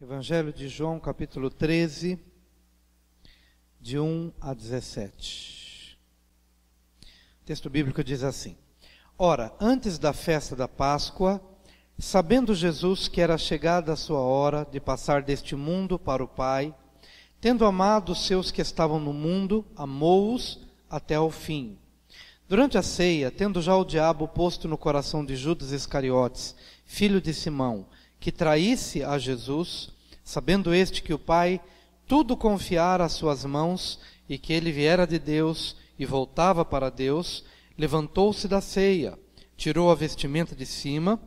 Evangelho de João, capítulo 13, de 1 a 17. O texto bíblico diz assim: Ora, antes da festa da Páscoa, sabendo Jesus que era chegada a sua hora de passar deste mundo para o Pai, tendo amado os seus que estavam no mundo, amou-os até ao fim. Durante a ceia, tendo já o diabo posto no coração de Judas Iscariotes, filho de Simão, que traísse a Jesus, sabendo este que o Pai tudo confiara às suas mãos e que ele viera de Deus e voltava para Deus, levantou-se da ceia, tirou a vestimenta de cima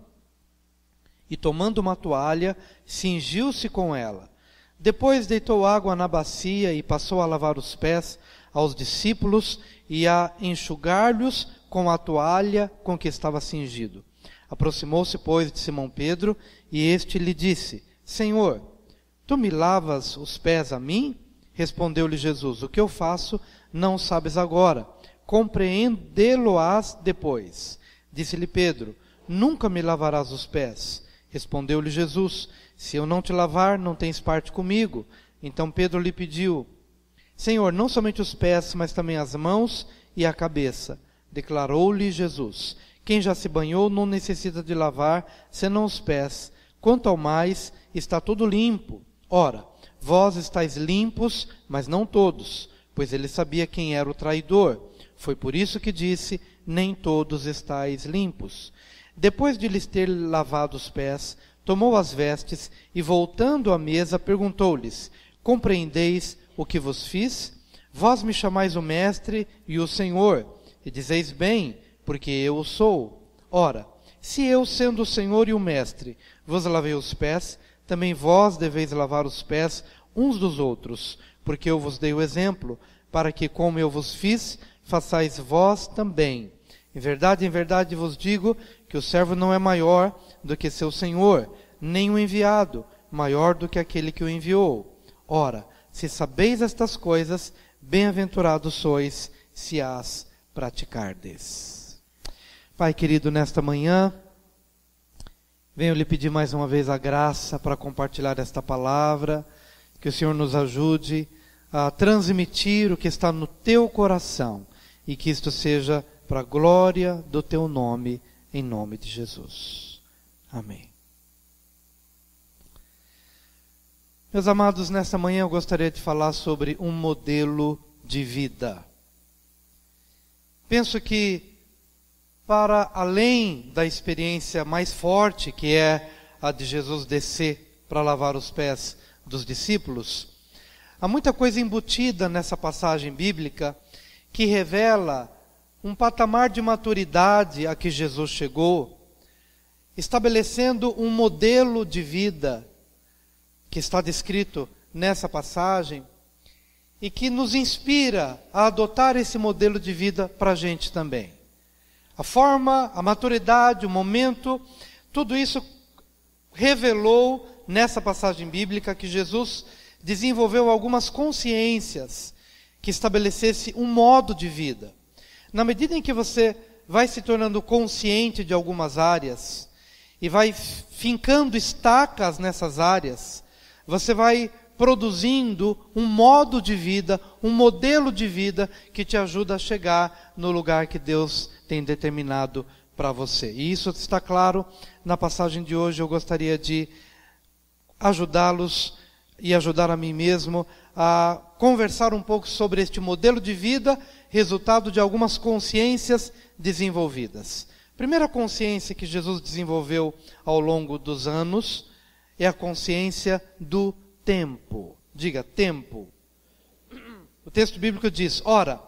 e, tomando uma toalha, cingiu-se com ela. Depois deitou água na bacia e passou a lavar os pés aos discípulos e a enxugar-lhes com a toalha com que estava cingido. Aproximou-se, pois, de Simão Pedro, e este lhe disse: Senhor, tu me lavas os pés a mim? Respondeu-lhe Jesus: O que eu faço não sabes agora, compreendê-lo-ás depois. Disse-lhe Pedro: Nunca me lavarás os pés. Respondeu-lhe Jesus: Se eu não te lavar, não tens parte comigo. Então Pedro lhe pediu: Senhor, não somente os pés, mas também as mãos e a cabeça. Declarou-lhe Jesus: Quem já se banhou não necessita de lavar, senão os pés. Quanto ao mais, está tudo limpo. Ora, vós estáis limpos, mas não todos, pois ele sabia quem era o traidor. Foi por isso que disse: nem todos estáis limpos. Depois de lhes ter lavado os pés, tomou as vestes e, voltando à mesa, perguntou-lhes: Compreendeis o que vos fiz? Vós me chamais o Mestre e o Senhor, e dizeis bem, porque eu o sou. Ora, se eu, sendo o Senhor e o Mestre, vos lavei os pés, também vós deveis lavar os pés uns dos outros, porque eu vos dei o exemplo, para que, como eu vos fiz, façais vós também. Em verdade vos digo que o servo não é maior do que seu senhor, nem o enviado maior do que aquele que o enviou. Ora, se sabeis estas coisas, bem-aventurados sois, se as praticardes. Pai querido, nesta manhã, venho lhe pedir mais uma vez a graça para compartilhar esta palavra, que o Senhor nos ajude a transmitir o que está no teu coração, e que isto seja para a glória do teu nome, em nome de Jesus. Amém. Meus amados, nesta manhã eu gostaria de falar sobre um modelo de vida. Penso que, para além da experiência mais forte, que é a de Jesus descer para lavar os pés dos discípulos, há muita coisa embutida nessa passagem bíblica que revela um patamar de maturidade a que Jesus chegou, estabelecendo um modelo de vida que está descrito nessa passagem e que nos inspira a adotar esse modelo de vida para a gente também. A forma, a maturidade, o momento, tudo isso revelou nessa passagem bíblica que Jesus desenvolveu algumas consciências que estabelecesse um modo de vida. Na medida em que você vai se tornando consciente de algumas áreas e vai fincando estacas nessas áreas, você vai produzindo um modo de vida, um modelo de vida que te ajuda a chegar no lugar que Deus tem determinado para você. E isso está claro na passagem de hoje. Eu gostaria de ajudá-los e ajudar a mim mesmo a conversar um pouco sobre este modelo de vida, resultado de algumas consciências desenvolvidas. A primeira consciência que Jesus desenvolveu ao longo dos anos é a consciência do tempo. Diga, tempo. O texto bíblico diz: Ora,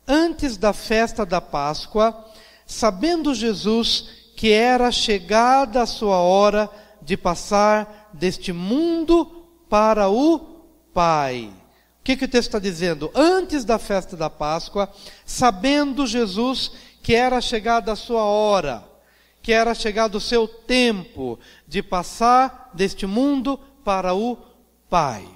antes da festa da Páscoa, sabendo Jesus que era chegada a sua hora de passar deste mundo para o Pai. O que o texto está dizendo? Antes da festa da Páscoa, sabendo Jesus que era chegada a sua hora, que era chegado o seu tempo de passar deste mundo para o Pai.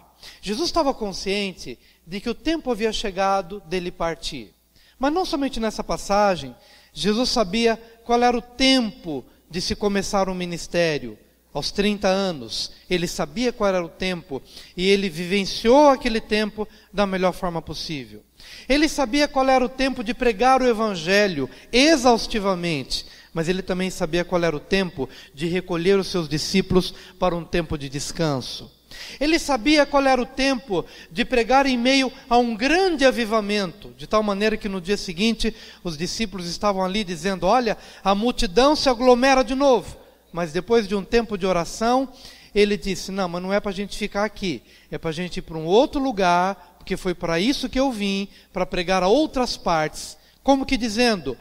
Jesus estava consciente de que o tempo havia chegado dele partir. Mas não somente nessa passagem, Jesus sabia qual era o tempo de se começar um ministério, aos 30 anos, ele sabia qual era o tempo e ele vivenciou aquele tempo da melhor forma possível. Ele sabia qual era o tempo de pregar o Evangelho exaustivamente, mas ele também sabia qual era o tempo de recolher os seus discípulos para um tempo de descanso. Ele sabia qual era o tempo de pregar em meio a um grande avivamento, de tal maneira que no dia seguinte os discípulos estavam ali dizendo: olha, a multidão se aglomera de novo. Mas depois de um tempo de oração, ele disse: não, mas não é para a gente ficar aqui, é para a gente ir para um outro lugar, porque foi para isso que eu vim, para pregar a outras partes. Como que dizendo,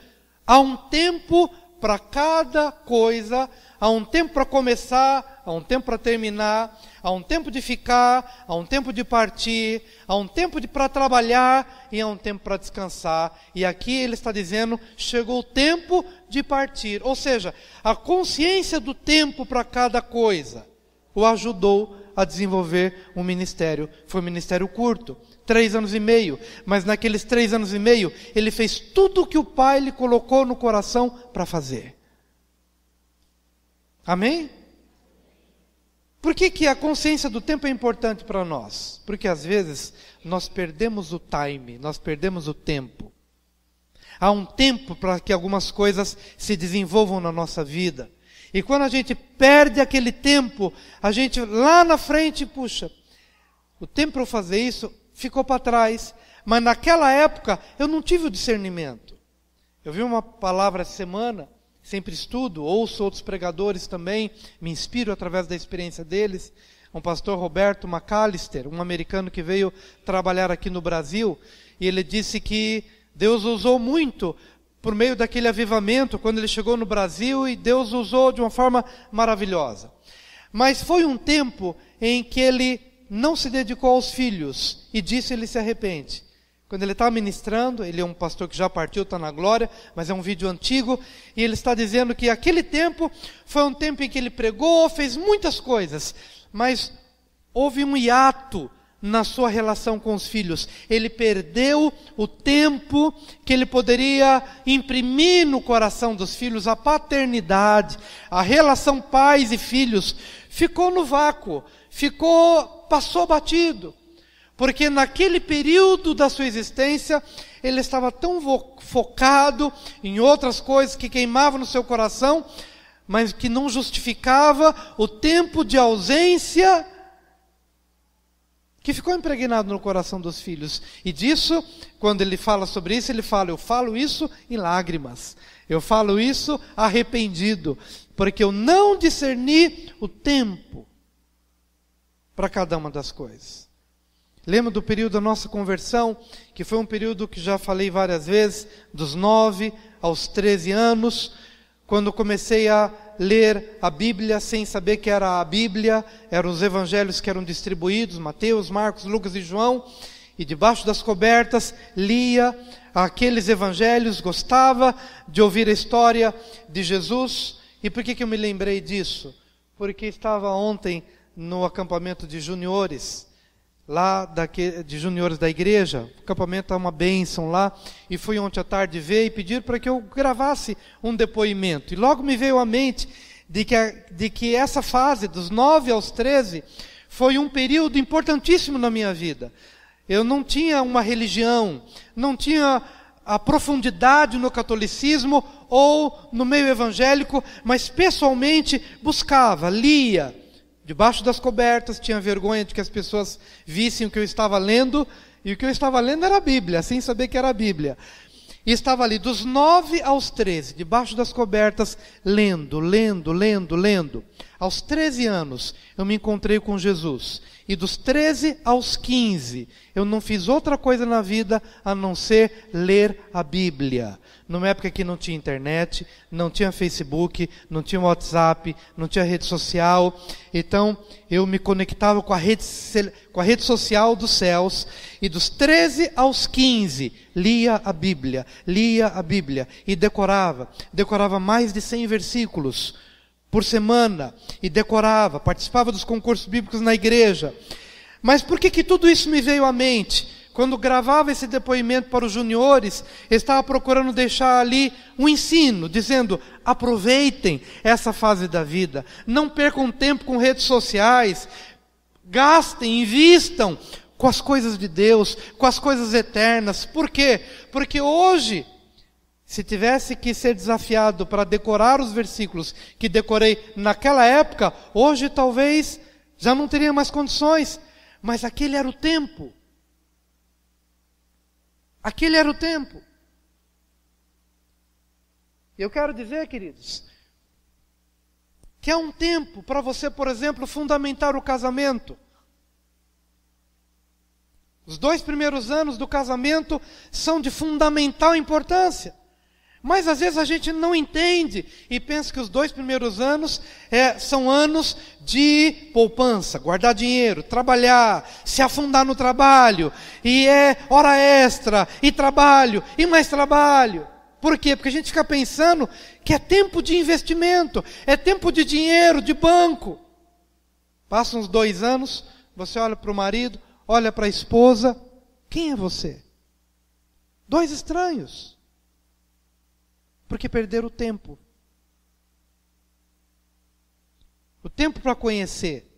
há um tempo para cada coisa, há um tempo para começar, há um tempo para terminar, há um tempo de ficar, há um tempo de partir, há um tempo para trabalhar e há um tempo para descansar. E aqui ele está dizendo, chegou o tempo de partir. Ou seja, a consciência do tempo para cada coisa o ajudou a desenvolver um ministério. Foi um ministério curto, 3 anos e meio, mas naqueles 3 anos e meio, ele fez tudo o que o Pai lhe colocou no coração para fazer. Amém? Por que a consciência do tempo é importante para nós? Porque às vezes nós perdemos o time, nós perdemos o tempo. Há um tempo para que algumas coisas se desenvolvam na nossa vida. E quando a gente perde aquele tempo, a gente lá na frente, puxa, o tempo para eu fazer isso ficou para trás. Mas naquela época eu não tive o discernimento. Eu vi uma palavra essa semana, sempre estudo, ouço outros pregadores também, me inspiro através da experiência deles. Um pastor Roberto McAllister, um americano que veio trabalhar aqui no Brasil, e ele disse que Deus usou muito por meio daquele avivamento, quando ele chegou no Brasil, e Deus usou de uma forma maravilhosa. Mas foi um tempo em que ele não se dedicou aos filhos, e disso ele se arrepende. Quando ele está ministrando, ele é um pastor que já partiu, está na glória, mas é um vídeo antigo, e ele está dizendo que aquele tempo foi um tempo em que ele pregou, fez muitas coisas, mas houve um hiato na sua relação com os filhos. Ele perdeu o tempo que ele poderia imprimir no coração dos filhos, a paternidade, a relação pais e filhos, ficou no vácuo, passou batido. Porque naquele período da sua existência, ele estava tão focado em outras coisas que queimavam no seu coração, mas que não justificava o tempo de ausência que ficou impregnado no coração dos filhos. E disso, quando ele fala sobre isso, ele fala: eu falo isso em lágrimas, eu falo isso arrependido, porque eu não discerni o tempo para cada uma das coisas. Lembra do período da nossa conversão, que foi um período que já falei várias vezes, dos 9 aos 13 anos, quando comecei a ler a Bíblia sem saber que era a Bíblia, eram os evangelhos que eram distribuídos, Mateus, Marcos, Lucas e João, e debaixo das cobertas lia aqueles evangelhos, gostava de ouvir a história de Jesus. E por que eu me lembrei disso? Porque estava ontem no acampamento de juniores, de juniores da igreja. O acampamento é uma bênção lá, e fui ontem à tarde ver e pedir para que eu gravasse um depoimento. E logo me veio à mente de que essa fase, dos 9 aos 13, foi um período importantíssimo na minha vida. Eu não tinha uma religião, não tinha a profundidade no catolicismo ou no meio evangélico, mas pessoalmente buscava, lia, debaixo das cobertas, tinha vergonha de que as pessoas vissem o que eu estava lendo, e o que eu estava lendo era a Bíblia, sem saber que era a Bíblia. E estava ali, dos 9 aos 13, debaixo das cobertas, lendo. Aos 13 anos, eu me encontrei com Jesus. E dos 13 aos 15, eu não fiz outra coisa na vida a não ser ler a Bíblia. Numa época que não tinha internet, não tinha Facebook, não tinha WhatsApp, não tinha rede social. Então, eu me conectava com a rede social dos céus. E dos 13 aos 15, lia a Bíblia. E decorava mais de 100 versículos por semana, e participava dos concursos bíblicos na igreja. Mas por que tudo isso me veio à mente? quando gravava esse depoimento para os juniores, estava procurando deixar ali um ensino, dizendo: aproveitem essa fase da vida, não percam tempo com redes sociais, gastem, invistam com as coisas de Deus, com as coisas eternas. Por quê? Porque hoje, se tivesse que ser desafiado para decorar os versículos que decorei naquela época, hoje talvez já não teria mais condições, mas aquele era o tempo. Aquele era o tempo. Eu quero dizer, queridos, que é um tempo para você, por exemplo, fundamentar o casamento. Os 2 primeiros anos do casamento são de fundamental importância. Mas às vezes a gente não entende e pensa que os 2 primeiros anos são anos de poupança, guardar dinheiro, trabalhar, se afundar no trabalho, e hora extra, e trabalho, e mais trabalho. Por quê? Porque a gente fica pensando que é tempo de investimento, é tempo de dinheiro, de banco. Passam uns 2 anos, você olha para o marido, olha para a esposa, quem é você? 2 estranhos. Porque perderam o tempo. O tempo para conhecer.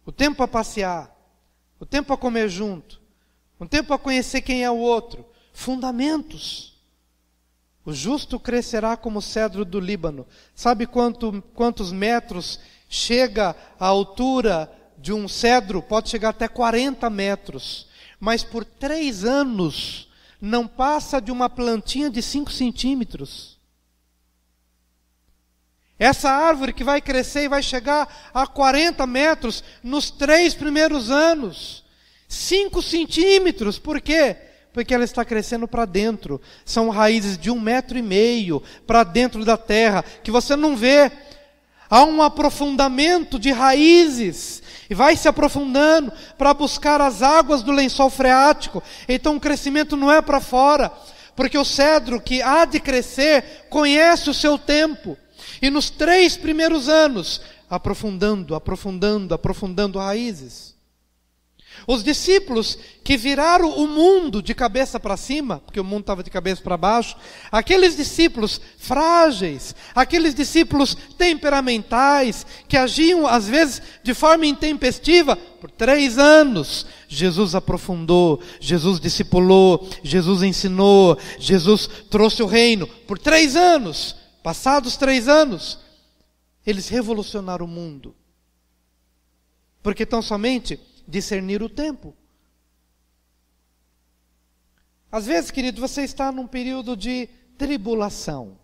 O tempo para passear. O tempo para comer junto. O tempo para conhecer quem é o outro. Fundamentos. O justo crescerá como o cedro do Líbano. Sabe quantos metros chega a altura de um cedro? Pode chegar até 40 metros. Mas por 3 anos... não passa de uma plantinha de 5 centímetros. Essa árvore que vai crescer e vai chegar a 40 metros nos 3 primeiros anos. 5 centímetros, por quê? Porque ela está crescendo para dentro. São raízes de 1,5 metro para dentro da terra, que você não vê. Há um aprofundamento de raízes, e vai se aprofundando para buscar as águas do lençol freático. Então o crescimento não é para fora, porque o cedro que há de crescer conhece o seu tempo. E nos 3 primeiros anos, aprofundando raízes. Os discípulos que viraram o mundo de cabeça para cima, porque o mundo estava de cabeça para baixo, aqueles discípulos frágeis, aqueles discípulos temperamentais, que agiam às vezes de forma intempestiva, por 3 anos, Jesus aprofundou, Jesus discipulou, Jesus ensinou, Jesus trouxe o reino. Por 3 anos, passados 3 anos, eles revolucionaram o mundo. Porque tão somente discernir o tempo. Às vezes, querido, você está num período de tribulação.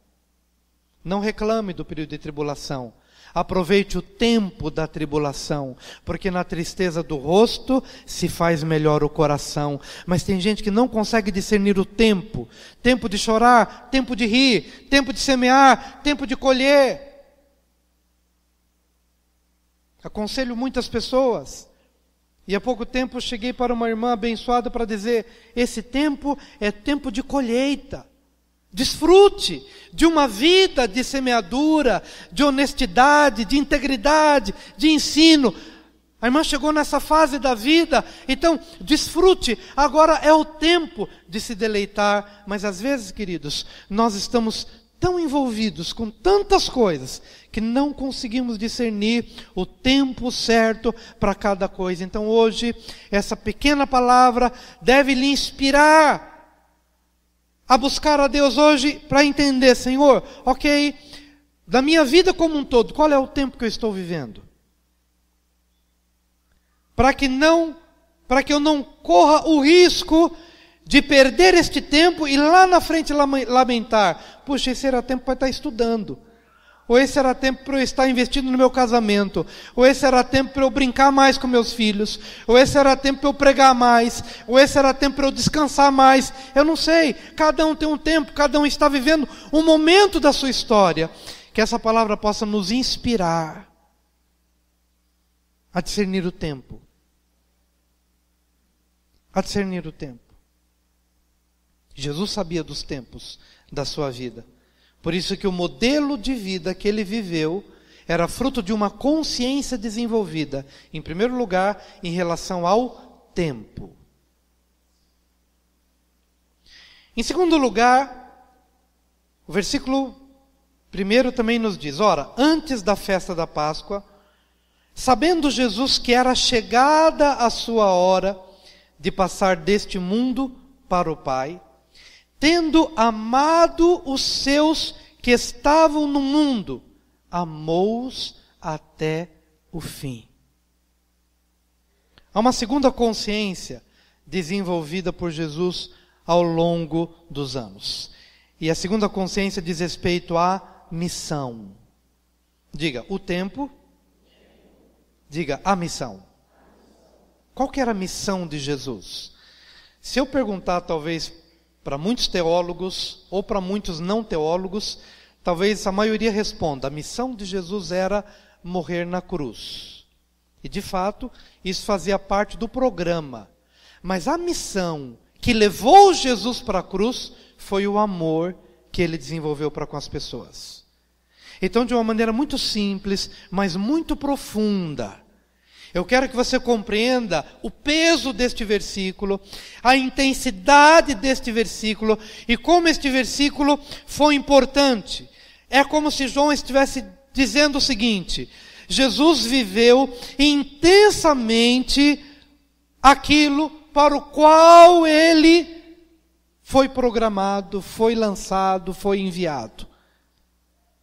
Não reclame do período de tribulação. Aproveite o tempo da tribulação, porque na tristeza do rosto se faz melhor o coração. Mas tem gente que não consegue discernir o tempo. Tempo de chorar, tempo de rir, tempo de semear, tempo de colher. Aconselho muitas pessoas. E há pouco tempo cheguei para uma irmã abençoada para dizer: esse tempo é tempo de colheita. Desfrute de uma vida de semeadura, de honestidade, de integridade, de ensino. A irmã chegou nessa fase da vida, então desfrute. Agora é o tempo de se deleitar. Mas às vezes, queridos, nós estamos tão envolvidos com tantas coisas que não conseguimos discernir o tempo certo para cada coisa. Então hoje, essa pequena palavra deve lhe inspirar a buscar a Deus hoje para entender: Senhor, ok, da minha vida como um todo, qual é o tempo que eu estou vivendo? Para que eu não corra o risco de perder este tempo e lá na frente lamentar: puxa, esse era tempo para estar estudando, ou esse era tempo para eu estar investindo no meu casamento, ou esse era tempo para eu brincar mais com meus filhos, ou esse era tempo para eu pregar mais, ou esse era tempo para eu descansar mais. Eu não sei, cada um tem um tempo, cada um está vivendo um momento da sua história. Que essa palavra possa nos inspirar a discernir o tempo. A discernir o tempo. Jesus sabia dos tempos da sua vida. Por isso que o modelo de vida que ele viveu era fruto de uma consciência desenvolvida, em primeiro lugar, em relação ao tempo. Em segundo lugar, o versículo 1 também nos diz: ora, antes da festa da Páscoa, sabendo Jesus que era chegada a sua hora de passar deste mundo para o Pai, tendo amado os seus que estavam no mundo, amou-os até o fim. Há uma segunda consciência desenvolvida por Jesus ao longo dos anos. E a segunda consciência diz respeito à missão. Diga, o tempo. Diga, a missão. Qual que era a missão de Jesus? Se eu perguntar, talvez, para muitos teólogos ou para muitos não teólogos, talvez a maioria responda: a missão de Jesus era morrer na cruz. E de fato, isso fazia parte do programa. Mas a missão que levou Jesus para a cruz foi o amor que ele desenvolveu para com as pessoas. Então, de uma maneira muito simples, mas muito profunda, eu quero que você compreenda o peso deste versículo, a intensidade deste versículo e como este versículo foi importante. É como se João estivesse dizendo o seguinte: Jesus viveu intensamente aquilo para o qual ele foi programado, foi lançado, foi enviado.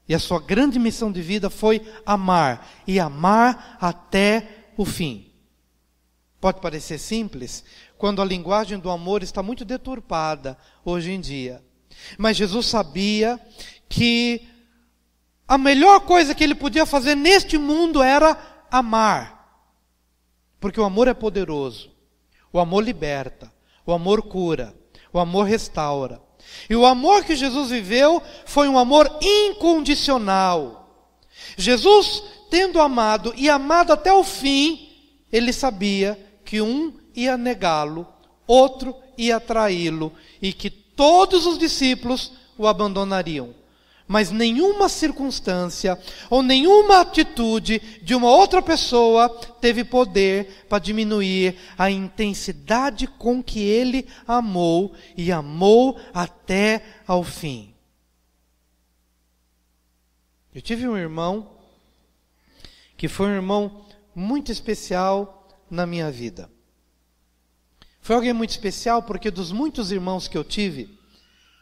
E a sua grande missão de vida foi amar, e amar até o fim. Pode parecer simples, quando a linguagem do amor está muito deturpada hoje em dia. Mas Jesus sabia que a melhor coisa que ele podia fazer neste mundo era amar. Porque o amor é poderoso. O amor liberta. O amor cura. O amor restaura. E o amor que Jesus viveu foi um amor incondicional. Jesus, tendo amado e amado até o fim, ele sabia que um ia negá-lo, outro ia traí-lo, e que todos os discípulos o abandonariam. Mas nenhuma circunstância ou nenhuma atitude de uma outra pessoa teve poder para diminuir a intensidade com que ele amou, e amou até ao fim. Eu tive um irmão que foi um irmão muito especial na minha vida. Foi alguém muito especial porque dos muitos irmãos que eu tive,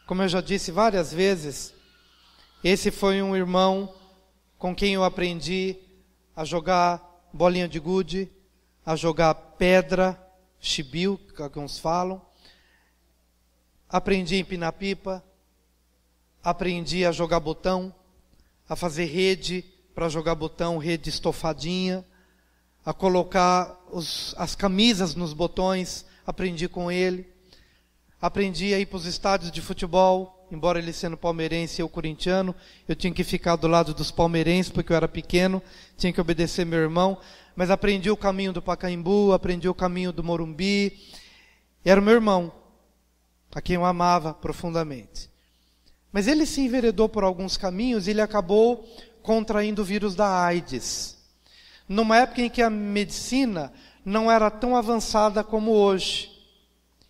como eu já disse várias vezes, esse foi um irmão com quem eu aprendi a jogar bolinha de gude, a jogar pedra, chibiu, que alguns falam. Aprendi a empinar pipa, aprendi a jogar botão, a fazer rede para jogar botão, rede estofadinha, a colocar as camisas nos botões, aprendi com ele. Aprendi a ir para os estádios de futebol, embora ele sendo palmeirense e eu corintiano, eu tinha que ficar do lado dos palmeirenses, porque eu era pequeno, tinha que obedecer meu irmão, mas aprendi o caminho do Pacaembu, aprendi o caminho do Morumbi. Era o meu irmão, a quem eu amava profundamente. Mas ele se enveredou por alguns caminhos e ele acabou contraindo o vírus da AIDS. Numa época em que a medicina não era tão avançada como hoje.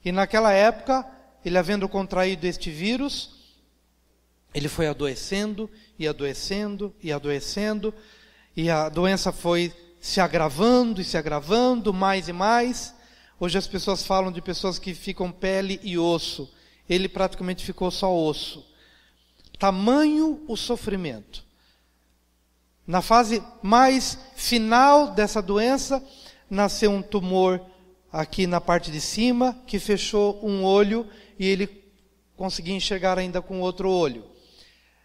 E naquela época, ele havendo contraído este vírus, ele foi adoecendo, e adoecendo, e adoecendo, e a doença foi se agravando, mais e mais. Hoje as pessoas falam de pessoas que ficam pele e osso. Ele praticamente ficou só osso. Tamanho o sofrimento. Na fase mais final dessa doença, nasceu um tumor aqui na parte de cima, que fechou um olho, e ele conseguia enxergar ainda com o outro olho.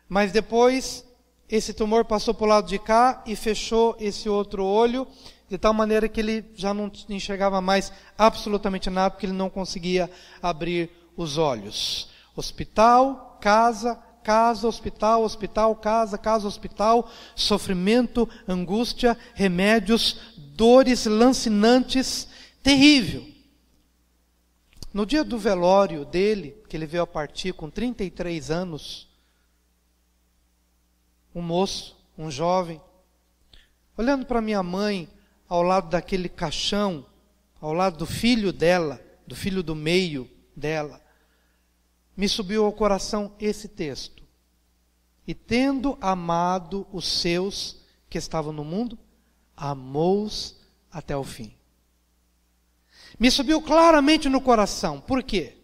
Mas depois, esse tumor passou para o lado de cá e fechou esse outro olho, de tal maneira que ele já não enxergava mais absolutamente nada, porque ele não conseguia abrir os olhos. Hospital, casa, hospital, casa, hospital, sofrimento, angústia, remédios, dores lancinantes, terrível. No dia do velório dele, que ele veio a partir com 33 anos, um moço, um jovem, olhando para minha mãe, ao lado daquele caixão, ao lado do filho dela, do filho do meio dela, me subiu ao coração esse texto. E tendo amado os seus que estavam no mundo, amou-os até o fim. Me subiu claramente no coração. Por quê?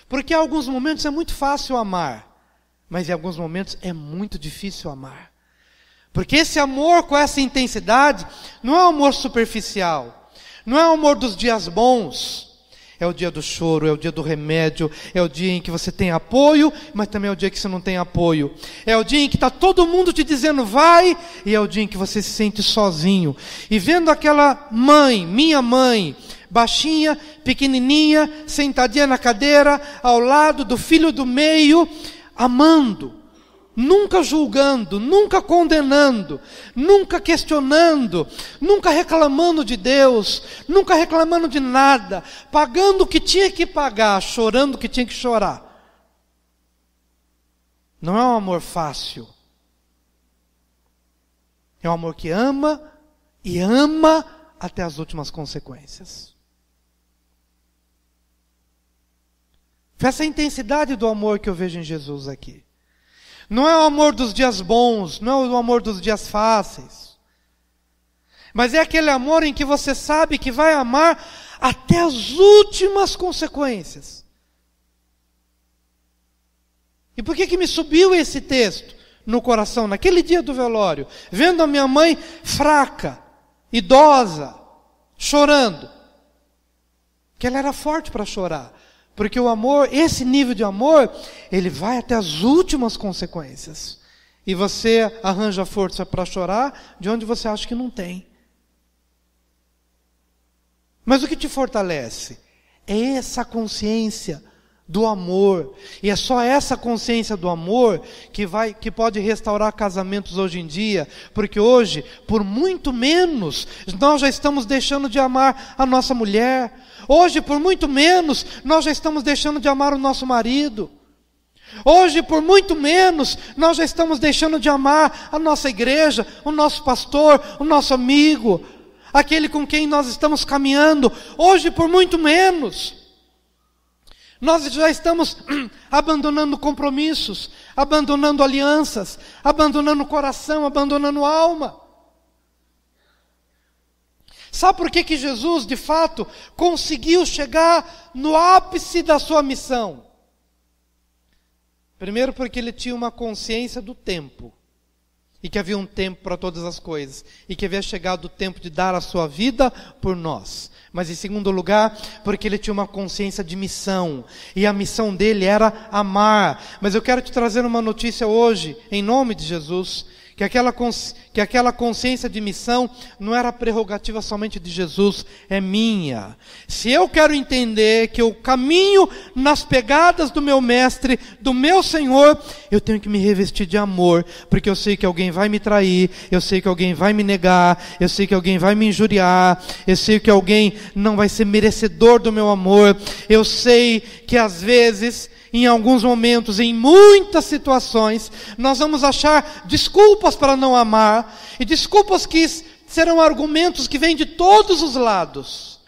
Porque em alguns momentos é muito fácil amar, mas em alguns momentos é muito difícil amar. Porque esse amor com essa intensidade não é um amor superficial, não é o amor dos dias bons. É o dia do choro, é o dia do remédio, é o dia em que você tem apoio, mas também é o dia que você não tem apoio. É o dia em que está todo mundo te dizendo vai, e é o dia em que você se sente sozinho. E vendo aquela mãe, minha mãe, baixinha, pequenininha, sentadinha na cadeira, ao lado do filho do meio, amando, nunca julgando, nunca condenando, nunca questionando, nunca reclamando de Deus, nunca reclamando de nada, pagando o que tinha que pagar, chorando o que tinha que chorar. Não é um amor fácil. É um amor que ama e ama até as últimas consequências. Foi essa intensidade do amor que eu vejo em Jesus aqui. Não é o amor dos dias bons, não é o amor dos dias fáceis. Mas é aquele amor em que você sabe que vai amar até as últimas consequências. E por que me subiu esse texto no coração, naquele dia do velório? Vendo a minha mãe fraca, idosa, chorando. Que ela era forte para chorar. Porque o amor, esse nível de amor, ele vai até as últimas consequências. E você arranja força para chorar de onde você acha que não tem. Mas o que te fortalece? É essa consciência do amor. E é só essa consciência do amor que pode restaurar casamentos hoje em dia. Porque hoje, por muito menos, nós já estamos deixando de amar a nossa mulher. Hoje, por muito menos, nós já estamos deixando de amar o nosso marido. Hoje, por muito menos, nós já estamos deixando de amar a nossa igreja, o nosso pastor, o nosso amigo, aquele com quem nós estamos caminhando. Hoje, por muito menos, nós já estamos abandonando compromissos, abandonando alianças, abandonando o coração, abandonando a alma. Sabe por que Jesus, de fato, conseguiu chegar no ápice da sua missão? Primeiro porque ele tinha uma consciência do tempo. E que havia um tempo para todas as coisas. E que havia chegado o tempo de dar a sua vida por nós. Mas em segundo lugar, porque ele tinha uma consciência de missão. E a missão dele era amar. Mas eu quero te trazer uma notícia hoje, em nome de Jesus. Que aquela consciência de missão não era prerrogativa somente de Jesus, é minha. Se eu quero entender que eu caminho nas pegadas do meu mestre, do meu Senhor, eu tenho que me revestir de amor, porque eu sei que alguém vai me trair, eu sei que alguém vai me negar, eu sei que alguém vai me injuriar, eu sei que alguém não vai ser merecedor do meu amor, eu sei que às vezes, em alguns momentos, em muitas situações, nós vamos achar desculpas para não amar, e desculpas que serão argumentos que vêm de todos os lados.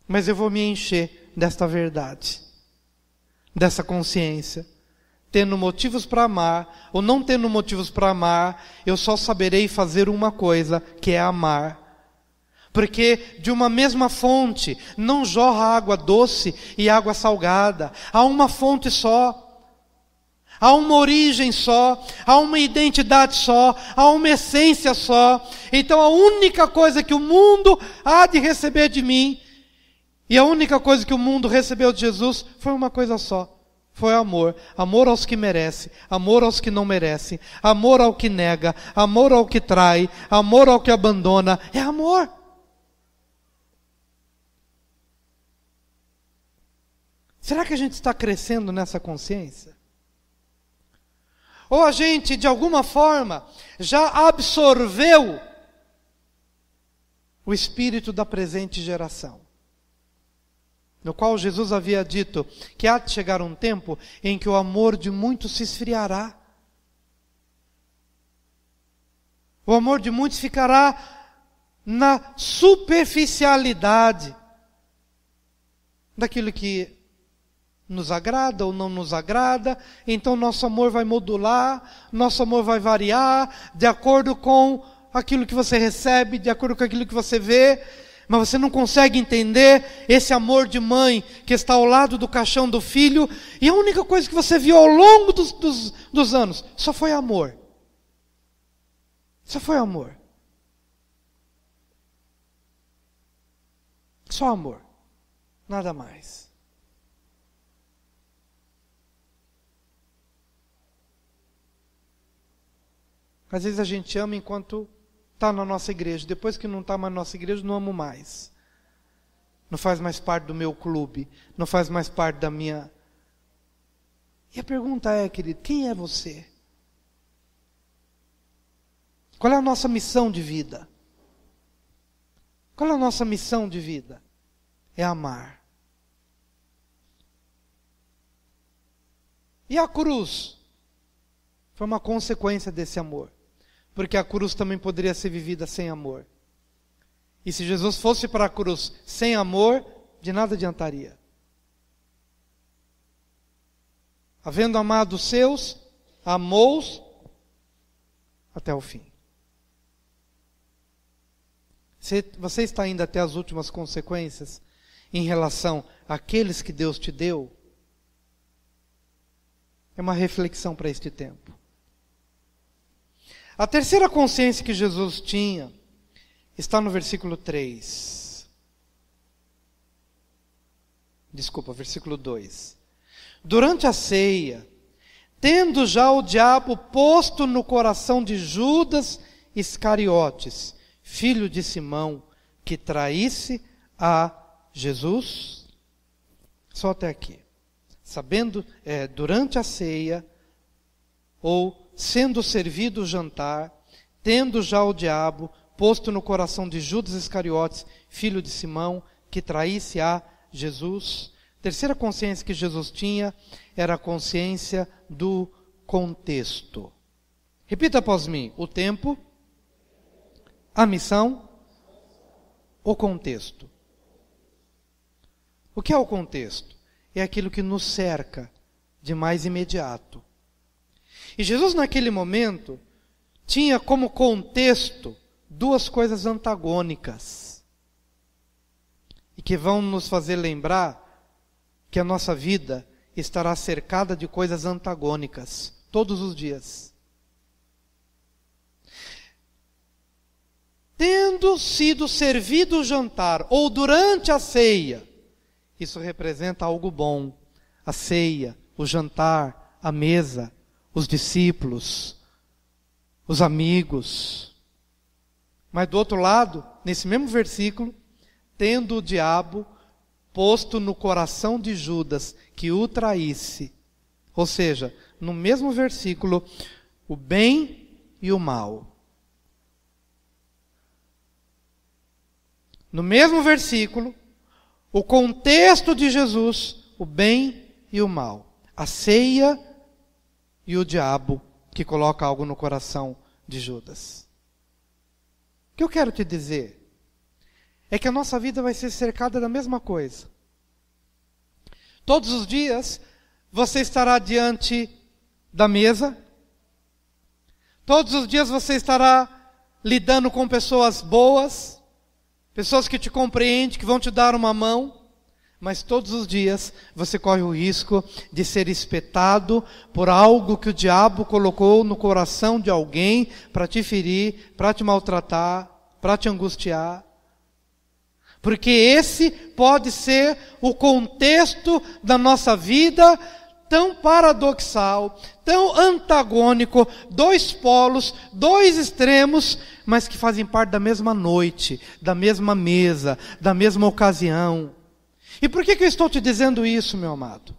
Mas eu vou me encher desta verdade, dessa consciência. Tendo motivos para amar, ou não tendo motivos para amar, eu só saberei fazer uma coisa, que é amar. Porque de uma mesma fonte não jorra água doce e água salgada. Há uma fonte só. Há uma origem só. Há uma identidade só. Há uma essência só. Então a única coisa que o mundo há de receber de mim, e a única coisa que o mundo recebeu de Jesus, foi uma coisa só. Foi amor. Amor aos que merecem. Amor aos que não merecem. Amor ao que nega. Amor ao que trai. Amor ao que abandona. É amor. Será que a gente está crescendo nessa consciência? Ou a gente, de alguma forma, já absorveu o espírito da presente geração? No qual Jesus havia dito que há de chegar um tempo em que o amor de muitos se esfriará. O amor de muitos ficará na superficialidade daquilo que nos agrada ou não nos agrada, então nosso amor vai modular, nosso amor vai variar, de acordo com aquilo que você recebe, de acordo com aquilo que você vê, mas você não consegue entender esse amor de mãe que está ao lado do caixão do filho, e a única coisa que você viu ao longo dos anos, só foi amor. Só foi amor. Só amor. Nada mais. Às vezes a gente ama enquanto está na nossa igreja. Depois que não está mais na nossa igreja, não amo mais. Não faz mais parte do meu clube. Não faz mais parte da minha... E a pergunta é, querido, quem é você? Qual é a nossa missão de vida? Qual é a nossa missão de vida? É amar. E a cruz? Foi uma consequência desse amor. Porque a cruz também poderia ser vivida sem amor. E se Jesus fosse para a cruz sem amor, de nada adiantaria. Havendo amado os seus, amou-os até o fim. Você está indo até as últimas consequências em relação àqueles que Deus te deu? É uma reflexão para este tempo. A terceira consciência que Jesus tinha está no versículo 3. Desculpa, versículo 2. Durante a ceia, tendo já o diabo posto no coração de Judas Iscariotes, filho de Simão, que traísse a Jesus. Só até aqui. Durante a ceia, ou sendo servido o jantar, tendo já o diabo posto no coração de Judas Iscariotes, filho de Simão, que traísse a Jesus. Terceira consciência que Jesus tinha era a consciência do contexto. Repita após mim: o tempo, a missão, o contexto. O que é o contexto? É aquilo que nos cerca de mais imediato. E Jesus, naquele momento, tinha como contexto duas coisas antagônicas. E que vão nos fazer lembrar que a nossa vida estará cercada de coisas antagônicas, todos os dias. Tendo sido servido o jantar, ou durante a ceia, isso representa algo bom. A ceia, o jantar, a mesa, os discípulos, os amigos. Mas do outro lado, nesse mesmo versículo, tendo o diabo posto no coração de Judas que o traísse. Ou seja, no mesmo versículo, o bem e o mal. No mesmo versículo, o contexto de Jesus, o bem e o mal. A ceia e o diabo que coloca algo no coração de Judas. O que eu quero te dizer é que a nossa vida vai ser cercada da mesma coisa. Todos os dias você estará diante da mesa. Todos os dias você estará lidando com pessoas boas, pessoas que te compreendem, que vão te dar uma mão. Mas todos os dias você corre o risco de ser espetado por algo que o diabo colocou no coração de alguém para te ferir, para te maltratar, para te angustiar. Porque esse pode ser o contexto da nossa vida, tão paradoxal, tão antagônico, dois polos, dois extremos, mas que fazem parte da mesma noite, da mesma mesa, da mesma ocasião. E por que eu estou te dizendo isso, meu amado?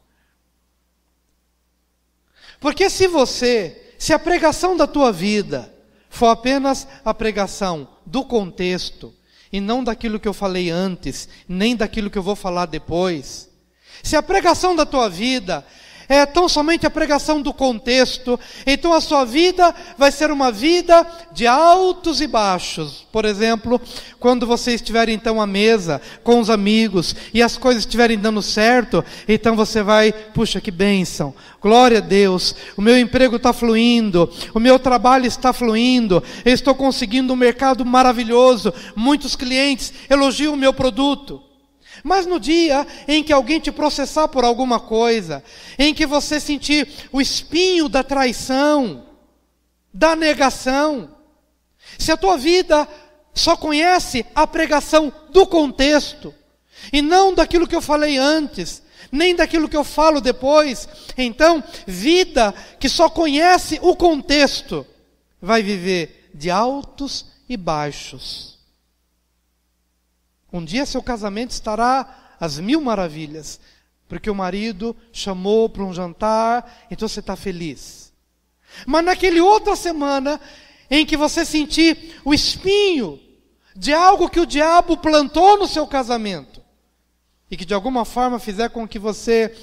Porque se a pregação da tua vida for apenas a pregação do contexto, e não daquilo que eu falei antes, nem daquilo que eu vou falar depois, se a pregação da tua vida é tão somente a pregação do contexto, então a sua vida vai ser uma vida de altos e baixos. Por exemplo, quando você estiver então à mesa com os amigos e as coisas estiverem dando certo, então você vai, puxa, que bênção, glória a Deus, o meu emprego está fluindo, o meu trabalho está fluindo, eu estou conseguindo um mercado maravilhoso, muitos clientes elogiam o meu produto. Mas no dia em que alguém te processar por alguma coisa, em que você sentir o espinho da traição, da negação, se a tua vida só conhece a pregação do contexto, e não daquilo que eu falei antes, nem daquilo que eu falo depois, então, vida que só conhece o contexto, vai viver de altos e baixos. Um dia seu casamento estará às mil maravilhas, porque o marido chamou para um jantar, então você está feliz. Mas naquele outra semana, em que você sentir o espinho de algo que o diabo plantou no seu casamento, e que de alguma forma fizer com que você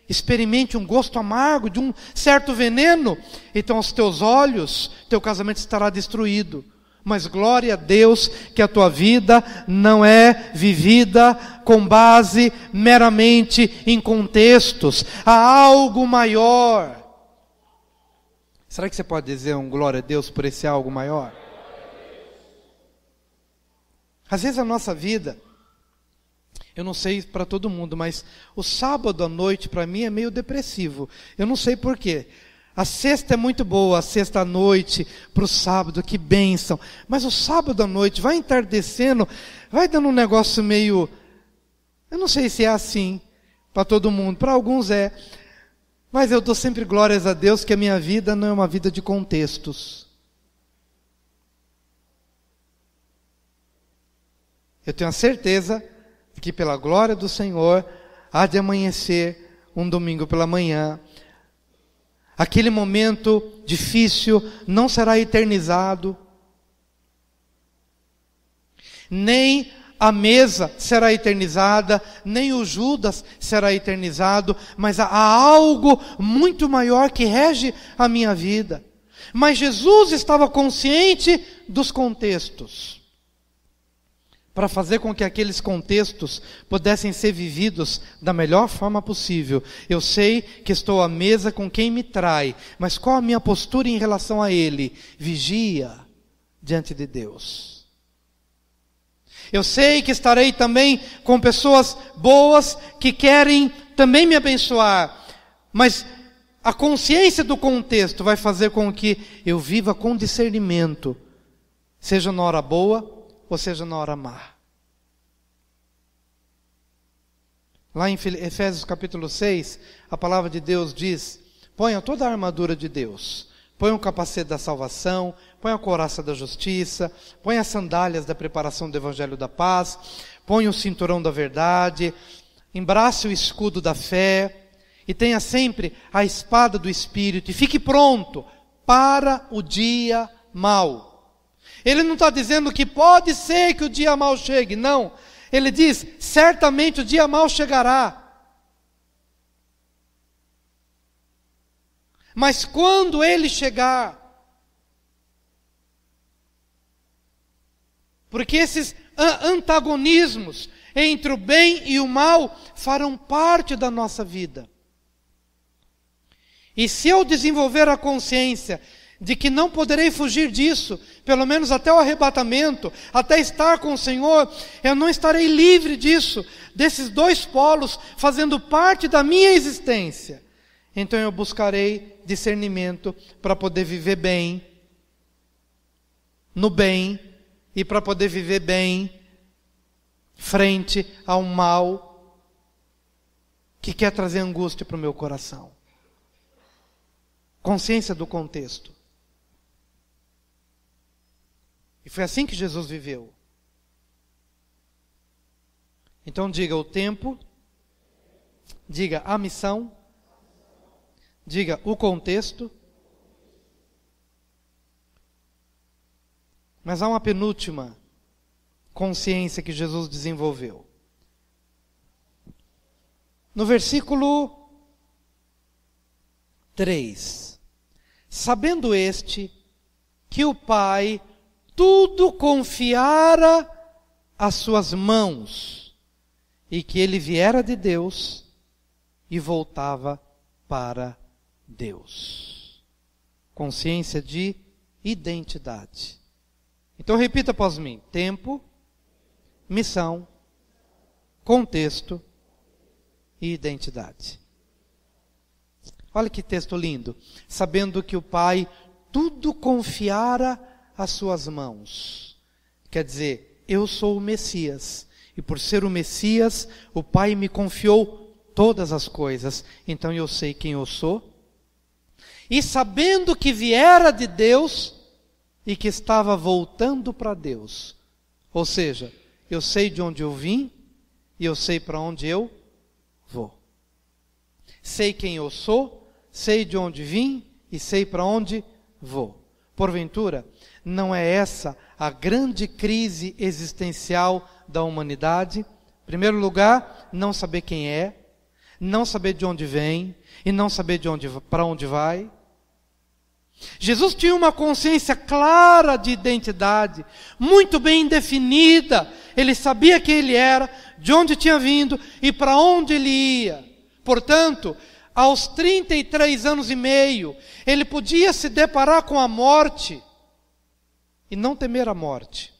experimente um gosto amargo de um certo veneno, então aos teus olhos, teu casamento estará destruído. Mas glória a Deus que a tua vida não é vivida com base meramente em contextos. Há algo maior. Será que você pode dizer um glória a Deus por esse algo maior? Às vezes a nossa vida, eu não sei para todo mundo, mas o sábado à noite para mim é meio depressivo. Eu não sei por quê. A sexta é muito boa, a sexta à noite para o sábado, que bênção. Mas o sábado à noite vai entardecendo, vai dando um negócio meio... Eu não sei se é assim para todo mundo, para alguns é. Mas eu dou sempre glórias a Deus que a minha vida não é uma vida de contextos. Eu tenho a certeza que pela glória do Senhor há de amanhecer um domingo pela manhã. Aquele momento difícil não será eternizado, nem a mesa será eternizada, nem o Judas será eternizado, mas há algo muito maior que rege a minha vida. Mas Jesus estava consciente dos contextos, para fazer com que aqueles contextos pudessem ser vividos da melhor forma possível. Eu sei que estou à mesa com quem me trai, mas qual a minha postura em relação a ele? Vigia diante de Deus. Eu sei que estarei também com pessoas boas que querem também me abençoar, mas a consciência do contexto vai fazer com que eu viva com discernimento, seja na hora boa ou seja na hora má. Lá em Efésios capítulo 6, a palavra de Deus diz: ponha toda a armadura de Deus, ponha o capacete da salvação, ponha a couraça da justiça, ponha as sandálias da preparação do evangelho da paz, ponha o cinturão da verdade, embrace o escudo da fé, e tenha sempre a espada do Espírito, e fique pronto para o dia mau. Ele não está dizendo que pode ser que o dia mau chegue, não. Ele diz, certamente o dia mau chegará. Mas quando ele chegar, porque esses antagonismos entre o bem e o mal farão parte da nossa vida. E se eu desenvolver a consciência de que não poderei fugir disso, pelo menos até o arrebatamento, até estar com o Senhor, eu não estarei livre disso, desses dois polos fazendo parte da minha existência. Então eu buscarei discernimento para poder viver bem, no bem, e para poder viver bem, frente ao mal, que quer trazer angústia para o meu coração. Consciência do contexto. E foi assim que Jesus viveu. Então diga o tempo, diga a missão, diga o contexto. Mas há uma penúltima consciência que Jesus desenvolveu. No versículo 3. Sabendo este que o Pai tudo confiara às suas mãos, e que ele viera de Deus e voltava para Deus. Consciência de identidade. Então repita após mim: tempo, missão, contexto e identidade. Olha que texto lindo. Sabendo que o Pai tudo confiara às suas mãos. Quer dizer, eu sou o Messias. E por ser o Messias, o Pai me confiou todas as coisas. Então eu sei quem eu sou. E sabendo que viera de Deus e que estava voltando para Deus. Ou seja, eu sei de onde eu vim e eu sei para onde eu vou. Sei quem eu sou, sei de onde vim e sei para onde vou. Porventura, não é essa a grande crise existencial da humanidade? Em primeiro lugar, não saber quem é, não saber de onde vem e não saber para onde vai. Jesus tinha uma consciência clara de identidade, muito bem definida. Ele sabia quem ele era, de onde tinha vindo e para onde ele ia. Portanto, aos 33 anos e meio, ele podia se deparar com a morte e não temer a morte.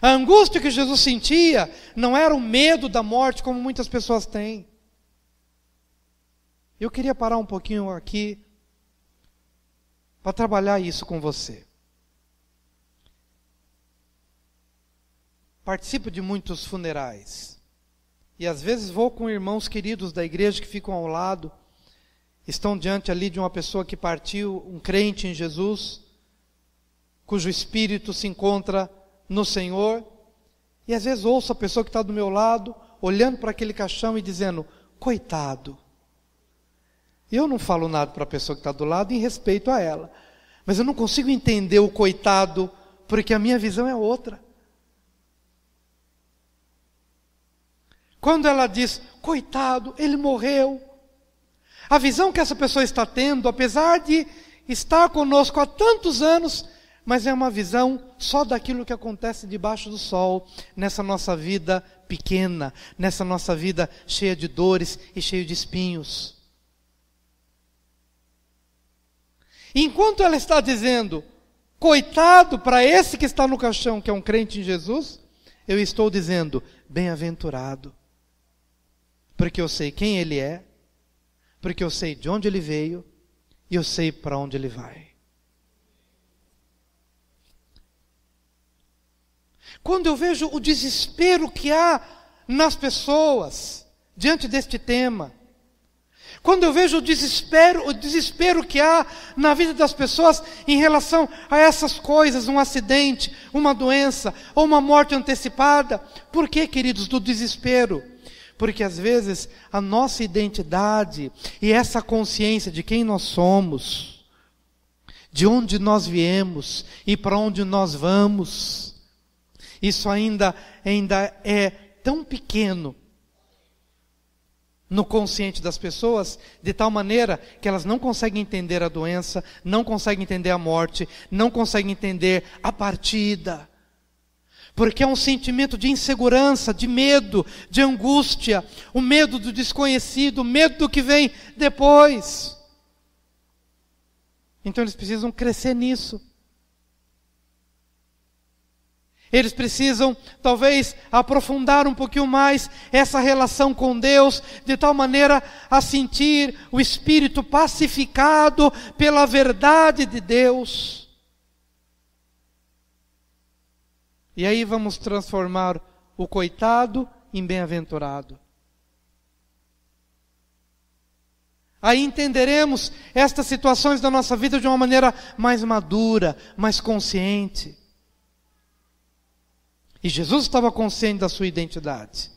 A angústia que Jesus sentia não era o medo da morte, como muitas pessoas têm. Eu queria parar um pouquinho aqui para trabalhar isso com você. Participo de muitos funerais. E às vezes vou com irmãos queridos da igreja que ficam ao lado. Estão diante ali de uma pessoa que partiu, um crente em Jesus, cujo espírito se encontra no Senhor. E às vezes ouço a pessoa que está do meu lado, olhando para aquele caixão e dizendo: coitado. Eu não falo nada para a pessoa que está do lado em respeito a ela. Mas eu não consigo entender o coitado, porque a minha visão é outra. Quando ela diz: coitado, ele morreu. A visão que essa pessoa está tendo, apesar de estar conosco há tantos anos, mas é uma visão só daquilo que acontece debaixo do sol, nessa nossa vida pequena, nessa nossa vida cheia de dores e cheia de espinhos. Enquanto ela está dizendo, coitado para esse que está no caixão, que é um crente em Jesus, eu estou dizendo, bem-aventurado. Porque eu sei quem ele é, porque eu sei de onde ele veio, e eu sei para onde ele vai. Quando eu vejo o desespero que há nas pessoas diante deste tema, quando eu vejo o desespero que há na vida das pessoas em relação a essas coisas, um acidente, uma doença ou uma morte antecipada. Por que, queridos, do desespero? Porque às vezes a nossa identidade e essa consciência de quem nós somos, de onde nós viemos e para onde nós vamos, isso ainda é tão pequeno no consciente das pessoas, de tal maneira que elas não conseguem entender a doença, não conseguem entender a morte, não conseguem entender a partida. Porque é um sentimento de insegurança, de medo, de angústia, o medo do desconhecido, o medo do que vem depois. Então eles precisam crescer nisso. Eles precisam, talvez, aprofundar um pouquinho mais essa relação com Deus, de tal maneira a sentir o espírito pacificado pela verdade de Deus. E aí vamos transformar o coitado em bem-aventurado. Aí entenderemos estas situações da nossa vida de uma maneira mais madura, mais consciente. E Jesus estava consciente da sua identidade.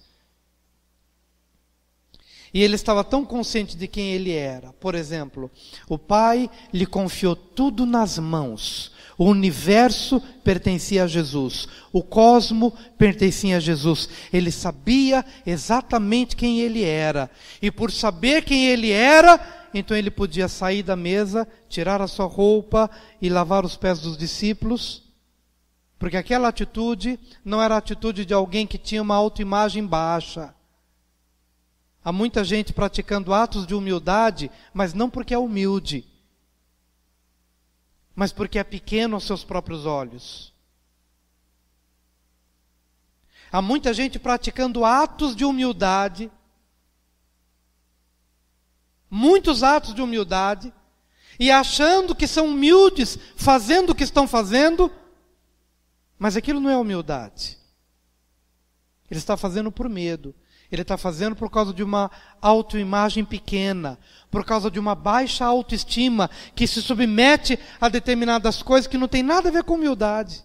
E ele estava tão consciente de quem ele era. Por exemplo, o Pai lhe confiou tudo nas mãos. O universo pertencia a Jesus. O cosmo pertencia a Jesus. Ele sabia exatamente quem ele era. E por saber quem ele era, então ele podia sair da mesa, tirar a sua roupa e lavar os pés dos discípulos, porque aquela atitude não era a atitude de alguém que tinha uma autoimagem baixa. Há muita gente praticando atos de humildade, mas não porque é humilde, mas porque é pequeno aos seus próprios olhos. Há muita gente praticando atos de humildade, muitos atos de humildade, e achando que são humildes, fazendo o que estão fazendo, mas aquilo não é humildade. Ele está fazendo por medo. Ele está fazendo por causa de uma autoimagem pequena, por causa de uma baixa autoestima, que se submete a determinadas coisas que não tem nada a ver com humildade.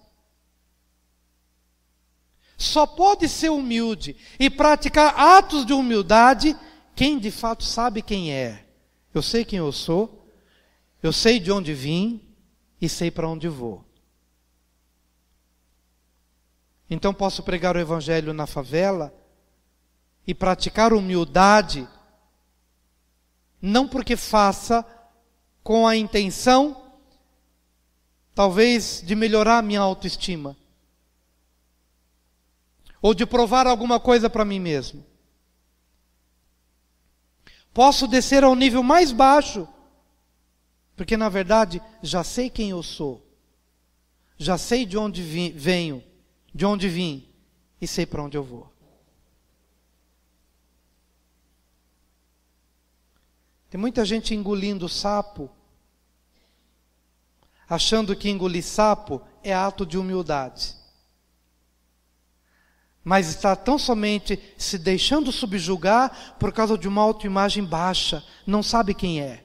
Só pode ser humilde e praticar atos de humildade quem de fato sabe quem é. Eu sei quem eu sou, eu sei de onde vim e sei para onde vou. Então posso pregar o evangelho na favela e praticar humildade, não porque faça com a intenção, talvez, de melhorar a minha autoestima, ou de provar alguma coisa para mim mesmo. Posso descer ao nível mais baixo, porque na verdade já sei quem eu sou, já sei de onde venho, de onde vim, e sei para onde eu vou. Tem muita gente engolindo sapo, achando que engolir sapo é ato de humildade. Mas está tão somente se deixando subjugar por causa de uma autoimagem baixa. Não sabe quem é.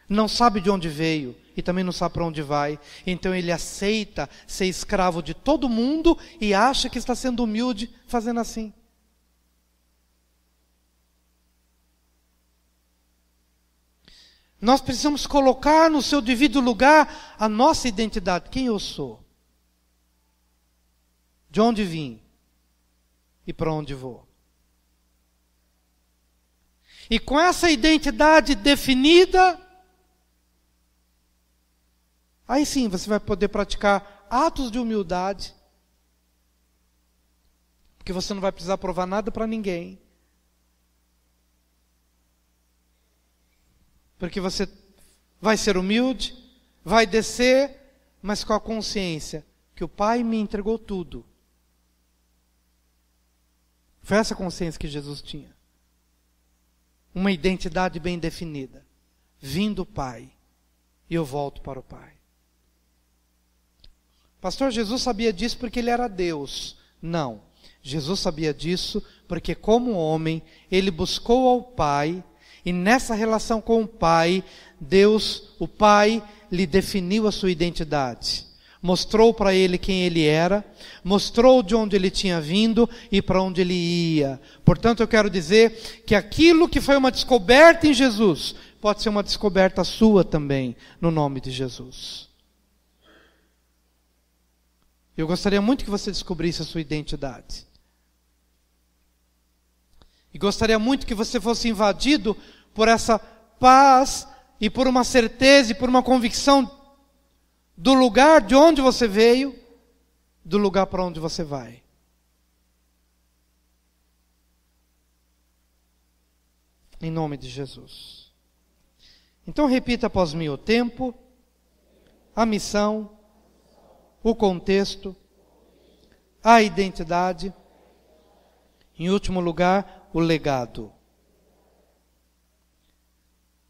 Não sabe de onde veio e também não sabe para onde vai. Então ele aceita ser escravo de todo mundo e acha que está sendo humilde fazendo assim. Nós precisamos colocar no seu devido lugar a nossa identidade. Quem eu sou? De onde vim? E para onde vou? E com essa identidade definida, aí sim você vai poder praticar atos de humildade, porque você não vai precisar provar nada para ninguém. Porque você vai ser humilde, vai descer, mas com a consciência que o Pai me entregou tudo. Foi essa consciência que Jesus tinha. Uma identidade bem definida. Vim do Pai e eu volto para o Pai. Pastor, Jesus sabia disso porque ele era Deus. Não. Jesus sabia disso porque como homem, ele buscou ao Pai. E nessa relação com o Pai, Deus, o Pai, lhe definiu a sua identidade. Mostrou para ele quem ele era, mostrou de onde ele tinha vindo e para onde ele ia. Portanto, eu quero dizer que aquilo que foi uma descoberta em Jesus, pode ser uma descoberta sua também, no nome de Jesus. Eu gostaria muito que você descobrisse a sua identidade. E gostaria muito que você fosse invadido por essa paz e por uma certeza e por uma convicção do lugar de onde você veio, do lugar para onde você vai. Em nome de Jesus. Então repita após mim o tempo, a missão, o contexto, a identidade, em último lugar, o legado.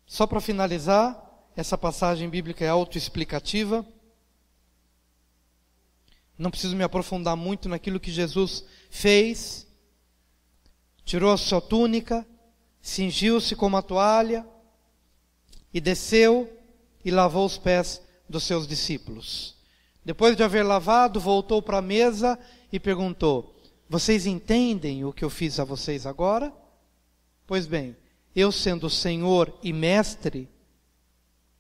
Só para finalizar, essa passagem bíblica é autoexplicativa. Não preciso me aprofundar muito naquilo que Jesus fez. Tirou a sua túnica, cingiu-se com uma toalha e desceu e lavou os pés dos seus discípulos. Depois de haver lavado, voltou para a mesa e perguntou: vocês entendem o que eu fiz a vocês agora? Pois bem, eu sendo Senhor e Mestre,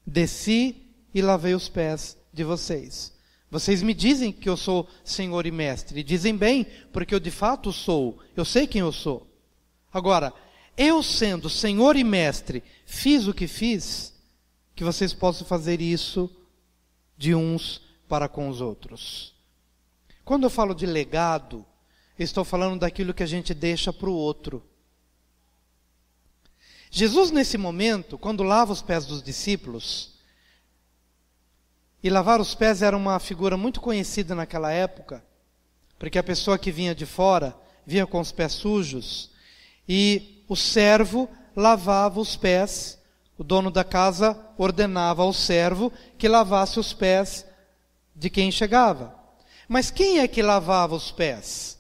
desci e lavei os pés de vocês. Vocês me dizem que eu sou Senhor e Mestre, e dizem bem, porque eu de fato sou, eu sei quem eu sou. Agora, eu sendo Senhor e Mestre, fiz o que fiz, que vocês possam fazer isso de uns para com os outros. Quando eu falo de legado, estou falando daquilo que a gente deixa para o outro. Jesus, nesse momento, quando lava os pés dos discípulos, e lavar os pés era uma figura muito conhecida naquela época, porque a pessoa que vinha de fora, vinha com os pés sujos, e o servo lavava os pés, o dono da casa ordenava ao servo que lavasse os pés de quem chegava. Mas quem é que lavava os pés?